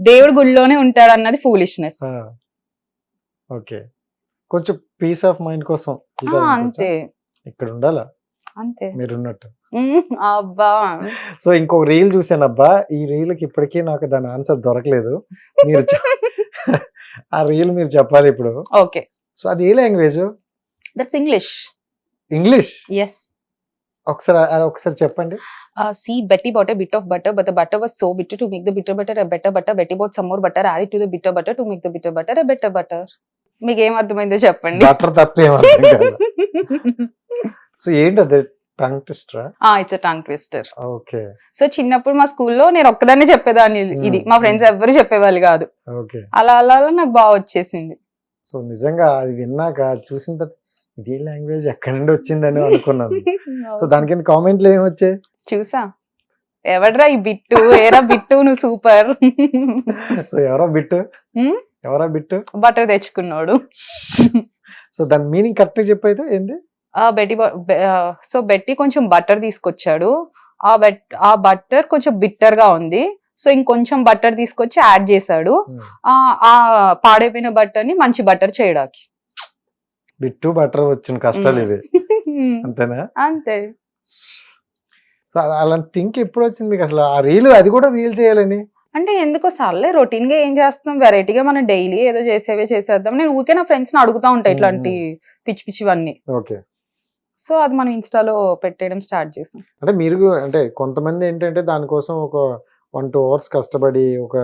దేవుడు గుడిలోనే ఉంటాడు అన్నది ఫూలిష్నెస్. ఓకే, కొంచెం పీస్ ఆఫ్ మైండ్ కోసం అంతే, ఇక్కడ ఉండాలా, అంతే మీరున్నట్టు. అబ్బా. సో ఇంకొక రీల్ చూసాను అబ్బా, ఈ రీల్ కి ఇప్పటికీ నాకు దాని ఆన్సర్ దొరకలేదు. మీరు ఆ రీల్ మీరు చెప్పాలి ఇప్పుడు. ఓకే. సో అది ఏ language? That's English. English? yes. ఒకసారి చెప్పండి. See, Betty bought a bit of butter, but the butter was so bitter. To make the bitter butter a better butter, Betty bought some more butter, added to the bitter butter to make the bitter butter a better butter. మీకు ఏం అర్థమైందో చెప్పండి. Butter తప్పేం అర్థం కాదు. So ఏంటి అది? Tongue twister? It's tongue twister. Okay. So చిన్నప్పుడు మా స్కూల్లో నేను ఒక్కదాన్ని చెప్పేదాన్ని ఇది, మా ఫ్రెండ్స్ ఎవ్వరు చెప్పేవాళ్ళు కాదు. ఓకే. అలా అలా నాకు బాగా వచ్చేసింది. సో నిజంగా అది విన్నాక చూసిన తర్వాత ఇదే లాంగ్వేజ్ ఎక్కడి నుండి వచ్చిందని అనుకున్నాను. సో దాని కింద కామెంట్లు ఏమి వచ్చాయి చూసా, ఎవడ్రా ఈ బిట్టు, ఏరా బిట్టు నువ్వు సూపర్. సో ఎవరా బిట్టు? బటర్ తెచ్చుకున్నాడు. సో దాని మీనింగ్ కరెక్ట్ గా చెప్పైతే ఏంది? సో బెట్టి కొంచెం బటర్ తీసుకొచ్చాడు. ఆ బటర్ కొంచెం బిట్టర్ గా ఉంది. సో ఇంకొంచెం బటర్ తీసుకొచ్చి యాడ్ చేశాడు. ఆ పాడైపోయిన బటర్ ని మంచి బటర్ చేయడానికి. బిట్టు బటర్ వచ్చిన కష్టాలు ఇవి, అంతేనా? అంతే. అలాంటి థింక్ ఎప్పుడు వచ్చింది మీకు అసలు? ఆ రీల్, అది కూడా రీల్ చేయాలని అంటే ఎందుకో సార్లే రొటీన్ గా ఏం చేస్తాం, వెరైటీగా మనం డైలీ ఏదో చేసేద్దాం. నేను ఊరికే నా ఫ్రెండ్స్ ని అడుగుతా ఉంటా ఇట్లాంటి పిచ్చివన్నీ. ఓకే. సో అది మనం ఇన్స్టాలో పెట్టేయడం స్టార్ట్ చేసాం. అంటే మీరు అంటే కొంతమంది ఏంటంటే దానికోసం ఒక 1-2 hours కష్టపడి ఒక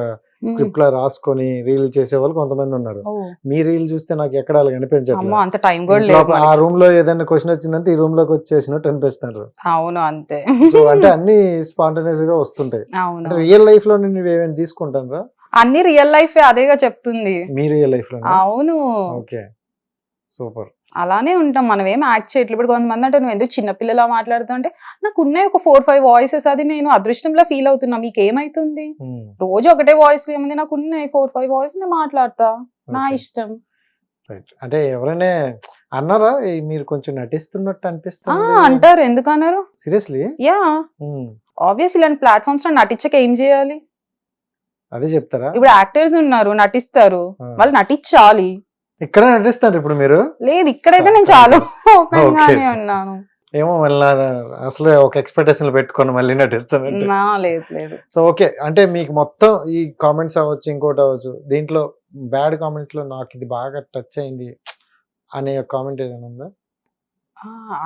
స్క్రిప్ట్ లా రాసుకొని రీల్ చేసే వాళ్ళు కొంతమంది ఉన్నారు. మీ రీల్ చూస్తే నాకు ఎక్కడ అలా కనిపించట్లేదు. అంత టైం కూడా లేదు. ఆ రూమ్ లో ఏదైనా క్వశ్చన్ వచ్చిందంటే ఈ రూమ్ లోకి వచ్చేసినట్టు అనిపిస్తారు. అవును, అంతే. సో అంటే అన్ని స్పాంటేనియస్ గా వస్తుంటాయి. అవును. రియల్ లైఫ్ లో నువ్వు ఏమైనా తీసుకుంటారా? అన్ని రియల్ లైఫ్ అదేగా చెప్తుంది. మీ రియల్ లైఫ్ లో? అవును. Okay, super. అలానే ఉంటాం, మనం ఏం యాక్ట్ చేయట్లేదు. ఇప్పుడు కొంతమంది అంటే నువ్వు ఎందుకు చిన్నపిల్లలా మాట్లాడుతూ అంటే నాకు ఉన్నాయి ఒక 4-5 వాయిసెస్, అది నేను అదృష్టంలా ఫీల్ అవుతున్నా. మీకు ఏమైతుంది? రోజు ఒకటే వాయిస్ ఏముంది, నాకు ఉన్నాయి 4-5 వాయిస్, నేను మాట్లాడతా, నా ఇష్టం. అంటే ఎవరైనా అన్నారా మీరు కొంచెం నటిస్తున్నట్టు అనిపిస్తుంది? అంటారు. ఎందుకు అన్నారు? సీరియస్లీ? Yeah, obvious. ఇలాంటి ప్లాట్ఫామ్స్ లో నటించక ఏం చేయాలి? అదే చెప్తారా? ఇప్పుడు యాక్టర్స్ ఉన్నారు, నటిస్తారు, వాళ్ళు నటించాలి. ఇక్కడ నటిస్తారు ఇప్పుడు మీరు? లేదు, ఇక్కడైతే నేను చాలా ఓపెన్ గానే ఉన్నాను. ఏమో మళ్ళీ అసలే ఒక ఎక్స్పెక్టేషన్ పెట్టుకొని మళ్ళీ నటిస్తానంటే? లేదు. సో ఓకే, అంటే మీకు మొత్తం ఈ కామెంట్స్ అవ్వచ్చు, ఇంకోటి అవ్వచ్చు, దీంట్లో బ్యాడ్ కామెంట్స్ లో నాకు ఇది బాగా టచ్ అయింది అనే కామెంట్ ఏదైనా ఉందా?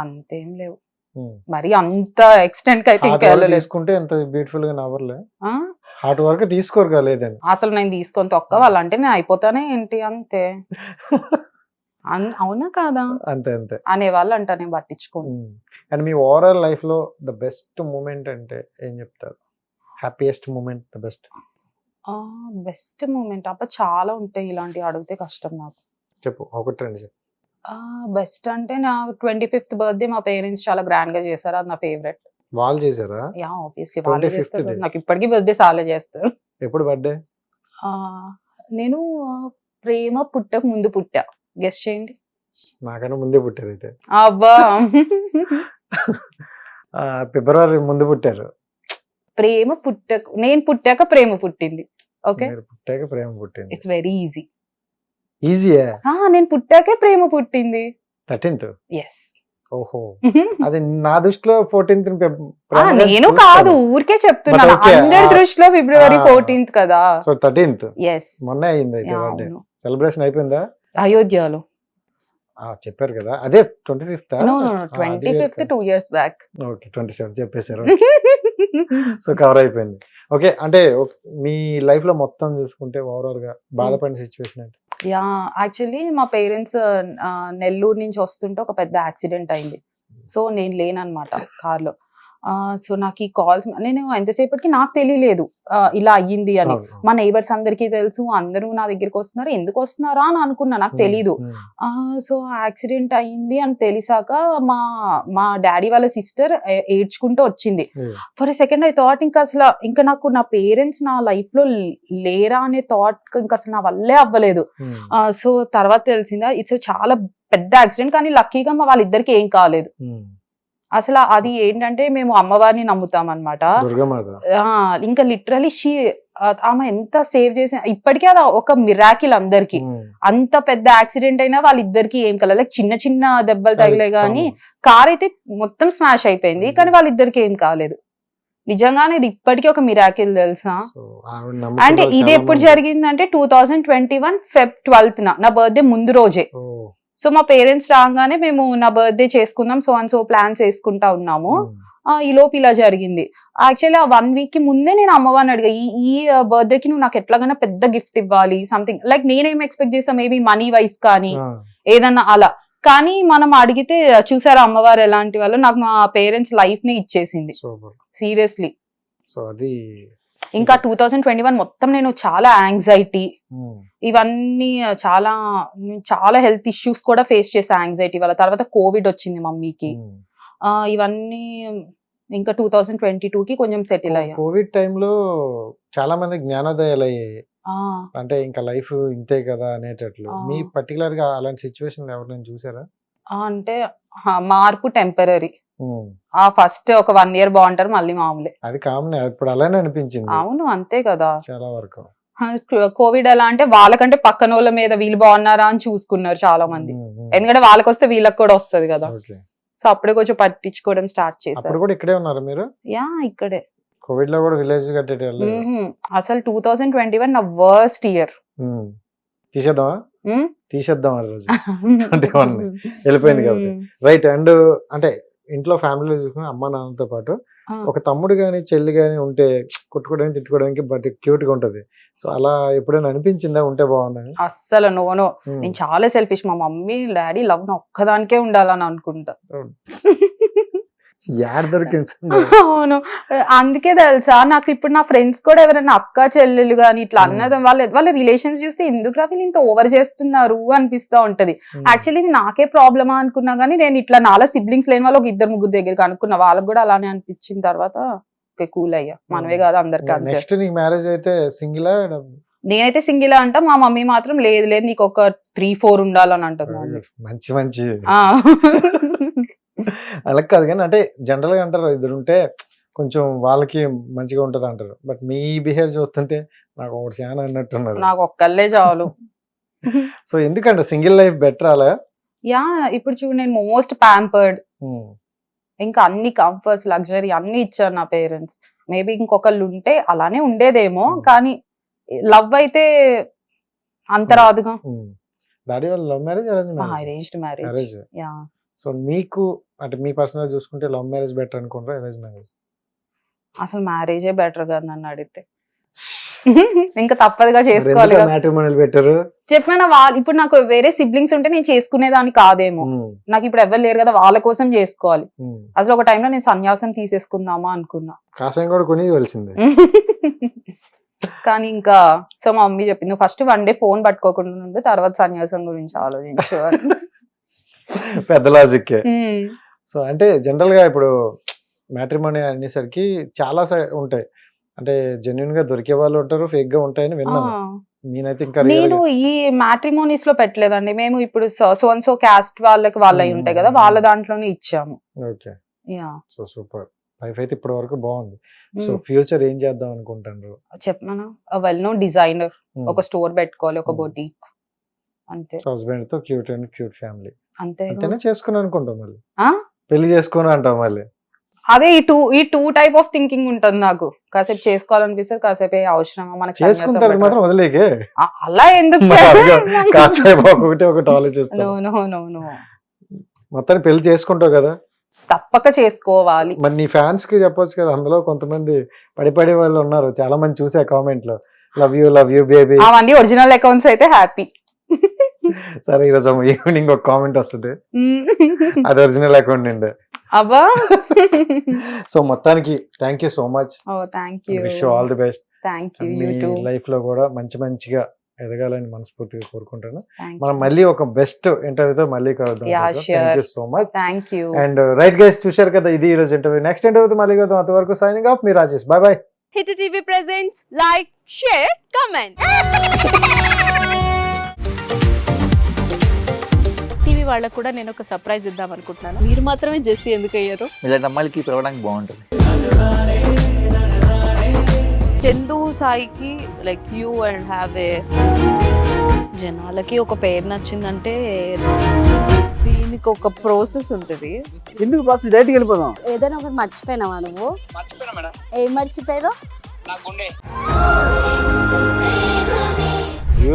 అంతేం లేవు, ఉమ్. మరి అంత ఎక్స్టెంట్ కి అయితే హార్ట్ ఇంకా వర్క్ వెళ్ళలేదు. తీసుకుంటే ఎంత బ్యూటిఫుల్ గా నవ్వర్లే. ఆ, హార్ట్ వర్క్ తీసుకోరు లేదని. అసలు నేను తీసుకొని తొక్క వాళ్ళంటే నేను అయిపోతానే ఏంటి అంతే. అవునా కాదా అంతే అంతే. అనే వాళ్ళు అంట, నేను పట్టించుకోను. అండ్ మీ ఓవరాల్ లైఫ్ లో ద బెస్ట్ మూమెంట్ అంటే ఏం చెప్తారు? Happiest moment, the best best moment అబ్బా చాలా ఉంటాయి, ఇలాంటివి అడిగితే కష్టం నాకు. చెప్పు, ఒకటి రెండు చెప్పు. బెస్ట్ అంటే నా 25th బర్త్డే మా పేరెంట్స్ చాలా గ్రాండ్ గా చేశారు, అది నా ఫేవరెట్. వాళ్ళు చేశారా? యా ఆబ్వియస్లీ వాళ్ళే 25th చేస్తారు, ది? నాకు ఇప్పటికీ బర్త్డే సాలే చేస్తారు. ఎప్పుడు బర్త్డే? ఆ, నేను ప్రేమ పుట్టక ముందు పుట్టా, గెస్ చేయండి. నాకన్నా ముందే పుట్టారు అయితే. అబ్బా ఫిబ్రవరి ముందు పుట్టారు. ప్రేమ పుట్టక, నేను పుట్టాక ప్రేమ పుట్టింది. ఓకే, మీరు పుట్టాక ప్రేమ పుట్టింది. It's very easy. ఈజీయా? నేను పుట్టాకే ప్రేమ పుట్టింది. 13th. ఎస్. ఓహో, అది నా దృష్టిలో 14th నేను కాదు, ఊరికే చెప్తున్నాను. But okay, అందరి దృష్టిలో ఫిబ్రవరి 14th కదా. So 13th yes. మొన్న అయింది అయితే బర్త్డే. సెలబ్రేషన్ అయిపోయిందా? అయోధ్యలో. చెప్పారు కదా, అదే 25th. 25th 2 years back. Okay, 27 చెప్పేశారు. సో కవర్ అయిపోయింది. ఓకే, అంటే మీ లైఫ్ లో మొత్తం చూసుకుంటే ఓవరాల్ గా బాధపడిన సిచ్యువేషన్ అంటే? యా, యాక్చువల్లీ మా పేరెంట్స్ నెల్లూరు నుంచి వస్తుంటే ఒక పెద్ద యాక్సిడెంట్ అయింది. సో నేను లేనన్నమాట కార్లో. సో నాకు ఈ కాల్స్, నేను ఎంతసేపటికి నాకు తెలియలేదు ఇలా అయ్యింది అని. మా నైబర్స్ అందరికీ తెలుసు, అందరూ నా దగ్గరికి వస్తున్నారు, ఎందుకు వస్తున్నారా అని అనుకున్నా, నాకు తెలీదు. సో యాక్సిడెంట్ అయ్యింది అని తెలిసాక మా డాడీ వాళ్ళ సిస్టర్ ఏడ్చుకుంటూ వచ్చింది. For a second I thought ఇంకా నాకు నా పేరెంట్స్ నా లైఫ్ లో లేరా అనే థాట్ ఇంకా అసలు నా వల్లే అవ్వలేదు. సో తర్వాత తెలిసిందా, ఇట్స్ చాలా పెద్ద యాక్సిడెంట్, కానీ లక్కీగా మా వాళ్ళిద్దరికి ఏం కాలేదు. అసలు అది ఏంటంటే మేము అమ్మవారిని నమ్ముతాం అనమాట. ఇంకా లిటరలీ ఆమె ఎంత సేవ్ చేసి, ఇప్పటికీ అది ఒక మిరాకిల్ అందరికి. అంత పెద్ద యాక్సిడెంట్ అయినా వాళ్ళిద్దరికి ఏం కలదు, లైక్ చిన్న చిన్న దెబ్బలు తగిలే గానీ కార్ అయితే మొత్తం స్మాష్ అయిపోయింది, కానీ వాళ్ళిద్దరికి ఏం కాలేదు. నిజంగానే ఇది ఇప్పటికీ ఒక మిరాకిల్ తెలుసా. అంటే ఇది ఎప్పుడు జరిగిందంటే 2021 Feb 12th నా బర్త్డే ముందు రోజే. సో మా పేరెంట్స్ రాగానే మేము నా బర్త్డే చేసుకుందాం సో ప్లాన్స్ వేసుకుంటా ఉన్నాము. ఈ లోపు ఇలా జరిగింది. యాక్చువల్లీ ఆ 1 week కి ముందే నేను అమ్మవారిని అడిగా, ఈ బర్త్డేకి నువ్వు నాకు ఎట్లాగైనా పెద్ద గిఫ్ట్ ఇవ్వాలి, సంథింగ్ లైక్ నేనేం ఎక్స్పెక్ట్ చేసా, మేబీ మనీ వైజ్ కానీ ఏదన్నా అలా. కానీ మనం అడిగితే చూసారా అమ్మవారు ఎలాంటి వాళ్ళు, నాకు మా పేరెంట్స్ లైఫ్ ని ఇచ్చేసింది సీరియస్లీ. సో అది ఇంకా 2021 మొత్తం నేను చాలా యాంగ్జైటీ, ఇవన్నీ చాలా హెల్త్ ఇష్యూస్ కూడా ఫేస్ చేసా యాంగ్జైటీ వల్ల. తర్వాత కోవిడ్ వచ్చింది మమ్మీకి, ఇవన్నీ ఇంకా 2022కి కొంచెం సెటిల్ అయ్యా. కోవిడ్ టైంలో చాలా మంది జ్ఞానోదయాలు అయ్యాయి, అంటే ఇంకా లైఫ్ ఇంతే కదా అనేటట్లు. మీ పర్టికులర్ గా అలాంటి సిచ్యువేషన్ ఎవరైనా చూసారా? అంటే మార్పు టెంపరీ, ఫస్ట్ ఒక 1 year బాగుంటారు, మళ్ళీ మామూలే. అది కామన్, ఇప్పుడు అలానే అనిపించింది. అవును అంతే కదా. చాలా వరకు కోవిడ్ ఎలా అంటే వాళ్ళకంటే పక్కన వాళ్ళ మీద వీళ్ళు బాగున్నారా అని చూసుకున్నారు చాలా మంది, ఎందుకంటే వాళ్ళకి వస్తే వీళ్ళకి కూడా వస్తుంది కదా. సో అప్పుడే కొంచెం పట్టించుకోవడం స్టార్ట్ చేశారు. కూడా ఇక్కడే ఉన్నారు మీరు? యా ఇక్కడే. కోవిడ్ లో కూడా విలేజ్ కట్టేటోళ్ళు. అసలు 2021 నా వర్స్ట్ ఇయర్. తీసేద్దాం ఆ రోజు 21 వెళ్ళిపోయింది కాబట్టి. రైట్. అండ్ అంటే ఇంట్లో ఫ్యామిలీలో చూసుకుని అమ్మ నాన్నతో పాటు ఒక తమ్ముడు గాని చెల్లి గాని ఉంటే కొట్టుకోవడానికి తిట్టుకోవడానికి బట్ క్యూట్ గా ఉంటది. సో అలా ఎప్పుడైనా అనిపించిందా ఉంటే బాగుందని? అస్సలు నో, నేను చాలా సెల్ఫిష్. మా మమ్మీ డాడీ లవ్ నా ఒక్కదానికే ఉండాలని అనుకుంటా. అవును, అందుకే తెలుసా నాకు ఇప్పుడు నా ఫ్రెండ్స్ కూడా ఎవరైనా అక్క చెల్లెలు గాని ఇట్లా అన్నది వాళ్ళ రిలేషన్స్ చూస్తే ఎందుకు వీళ్ళు ఇంత ఓవర్ చేస్తున్నారు అనిపిస్తా ఉంటది. యాక్చువల్లీ ఇది నాకే ప్రాబ్లమా అనుకున్నా గానీ నేను ఇట్లా నాలా సిబ్లింగ్స్ లేని వాళ్ళు ఒక 2-3 దగ్గరికి అనుకున్నా, వాళ్ళకి కూడా అలానే అనిపించిన తర్వాత కూల్ అయ్యా. మనమే కాదు అందరికి. నెక్స్ట్ నీకు మ్యారేజ్ అయితే సింగిలా? నేనైతే సింగిల్ అంటా, మా మమ్మీ మాత్రం లేదు నీకు ఒక 3-4 ఉండాలని అంటుంది. మంచి అలా కాదు కానీ అంటే జనరల్ గా అంటారు ఇద్దరు ఉంటే కొంచెం వాళ్ళకి మంచిగా ఉంటది అంటారు. బట్ మీ బిహేవ్ చూస్తుంటే నాకు ఒకటి చాలా అన్నట్టున్నారు. నాకు ఒక్కళ్ళే చాలు. సో ఎందుకంటే సింగిల్ లైఫ్ బెటర్ అలా? యా, ఇప్పుడు చూడు నేను మోస్ట్ ప్యాంపర్డ్, ఇంకా అన్ని కంఫర్ట్స్ లగ్జరీ అన్ని ఇచ్చారు నా పేరెంట్స్. మేబీ ఇంకొకళ్ళు ఉంటే అలానే ఉండేదేమో, కానీ లవ్ అయితే అంత రాదుగా. డాడీ వాళ్ళు love marriage arrange marriage? Arranged marriage. Marriage. Yeah. So మీకు అంటే మీ పర్సనల్ చూసుకుంటే లవ్ మ్యారేజ్ బెటర్ అనుకుంటారా అరేంజ్ మ్యారేజ్? అసలు మ్యారేజే బెటర్ కదా నన్ను అడిగితే. ఇంకా తప్పదుగా చేసుకోవాలి కదా. మ్యాట్రిమోనియల్ పెట్టారు. చెప్పిన వాళ్ళు ఇప్పుడు నాకు వేరే సిబ్లింగ్స్ ఉంటే నేను చేసుకునేదాన్ని కాదేమో. నాకు ఇప్పుడు ఎవరు లేరు కదా, వాళ్ళ కోసం చేసుకోవాలి. అసలు ఒక టైంలో నేను సన్యాసం తీసేసుకుందామా అనుకున్నా. కాషాయం కూడా కొని వెలిసింది. కానీ ఇంకా సో మా మమ్మీ చెప్పింది, నువ్వు ఫస్ట్ 1 day ఫోన్ పట్టుకోకుండా ఉండు, తర్వాత సన్యాసం గురించి ఆలోచించు అని. పెద్ద లాజిక్. సో అంటే జనరల్ గా ఇప్పుడు మ్యాట్రిమోని అనేసరికి చాలా ఉంటాయి. అంటే జెన్యున్ గా దొరికే వాళ్ళు ఉంటారు, ఫేక్ గా ఉంటాయని విన్నాను. నేనైతే ఇంకా నేను ఈ మ్యాట్రిమోనీస్ లో పెట్టలేదండి. మేము ఇప్పుడు సో అండ్ సో క్యాస్ట్ వాళ్ళకి వాళ్ళవి ఉంటాయి కదా, వాళ్ళ దాంట్లోనే ఇచ్చాము. Okay. Yeah. So super. Life అయితే ఇప్పటి వరకు బాగుంది. సో ఫ్యూచర్ ఏం చేద్దాం అనుకుంటారు? చెప్పనా, వెల్ నోన్ డిజైనర్, ఒక స్టోర్ పెట్టుకోవాలి, ఒక బొటీక్, అంతే. హస్బెండ్ తో క్యూట్ అండ్ క్యూట్ ఫ్యామిలీ, అంతే. అంతేనే చేసుకుని అనుకుంటాం. మళ్ళీ పెళ్లి చేసుకుని అంటాం మళ్ళీ. అదే ఈ టూ టైప్ ఆఫ్ థింకింగ్ ఉంటుంది నాకు. కాసేపు చేసుకోవాలనిపిస్తుంది, కాసేపు అవసరమా మనకి చేసుకుంటారు మాత్రం వదిలేకే. అలా ఎందుకు కాసేపు ఒకటి ఆలోచిస్తాను. మొత్తాన్ని పెళ్లి చేసుకుంటావు కదా, తప్పక చేసుకోవాలి. మరి నీ ఫ్యాన్స్ కి చెప్పొచ్చు కదా. అందులో కొంతమంది పడిపడే వాళ్ళు ఉన్నారు, చాలా మంది చూసా కామెంట్ లో, లవ్ యూ బేబీ. అవన్నీ ఒరిజినల్ అకౌంట్స్ అయితే హ్యాపీ. సరే, ఈరోజు ఈవినింగ్ ఒక కామెంట్ వస్తుంది, అది ఒరిజినల్ అకౌంట్ నిండే. అబ్బా. సో మొత్తానికి thank you so much. Thank you. Wish you all the best. Thank you. Me life లో కూడా మంచిగా ఎదగాలని మనస్ఫూర్తిగా కోరుకుంటాను. మనం మళ్ళీ ఒక బెస్ట్ ఇంటర్వ్యూతో మళ్ళీ కలుద్దాం. Thank you so much. Thank you. And right guys, చూశారు కదా, ఇది ఈ రోజు ఇంటర్వ్యూ. నెక్స్ట్ ఇంటర్వ్యూతో మళ్ళీ కలుద్దాం. అంతవరకు సైనింగ్ ఆఫ్, మీ Rajesh. Bye bye. Hit TV presents like, share, comment. TV వాళ్ళకు కూడా నేను ఒక సర్ప్రైజ్ ఇద్దాం అనుకుంటున్నాను. మీరు మాత్రమే జెస్సీ ఎందుకు అయ్యారు? ఇలాంటి అమ్మాయిలకి పిలవడానికి బాగుంటుంది. చందు సాయికి like you and have a, జనాలకి ఒక పేరు నచ్చిందంటే దీనికి ఒక ప్రాసెస్ ఉంటుంది. ఎందుకు బాక్స్ డైరెక్ట్కి వెళ్ళిపోదాం. ఏదైనా ఒకటి మర్చిపోయినావా నువ్వు? ఏం మర్చిపోయావు?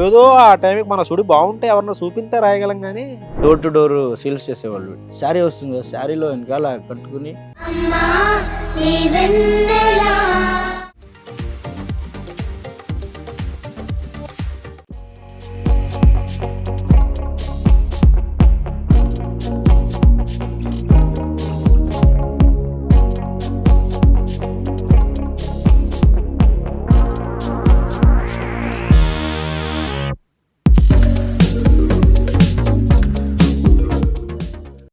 ఏదో ఆ టైంకి మన సుడి బాగుంటే ఎవరన్నా చూపిస్తే రాయగలం కానీ డోర్ టు డోర్ సేల్స్ చేసేవాళ్ళు. శారీ వస్తుంది, శారీలో వెనకాల కట్టుకుని అమ్మా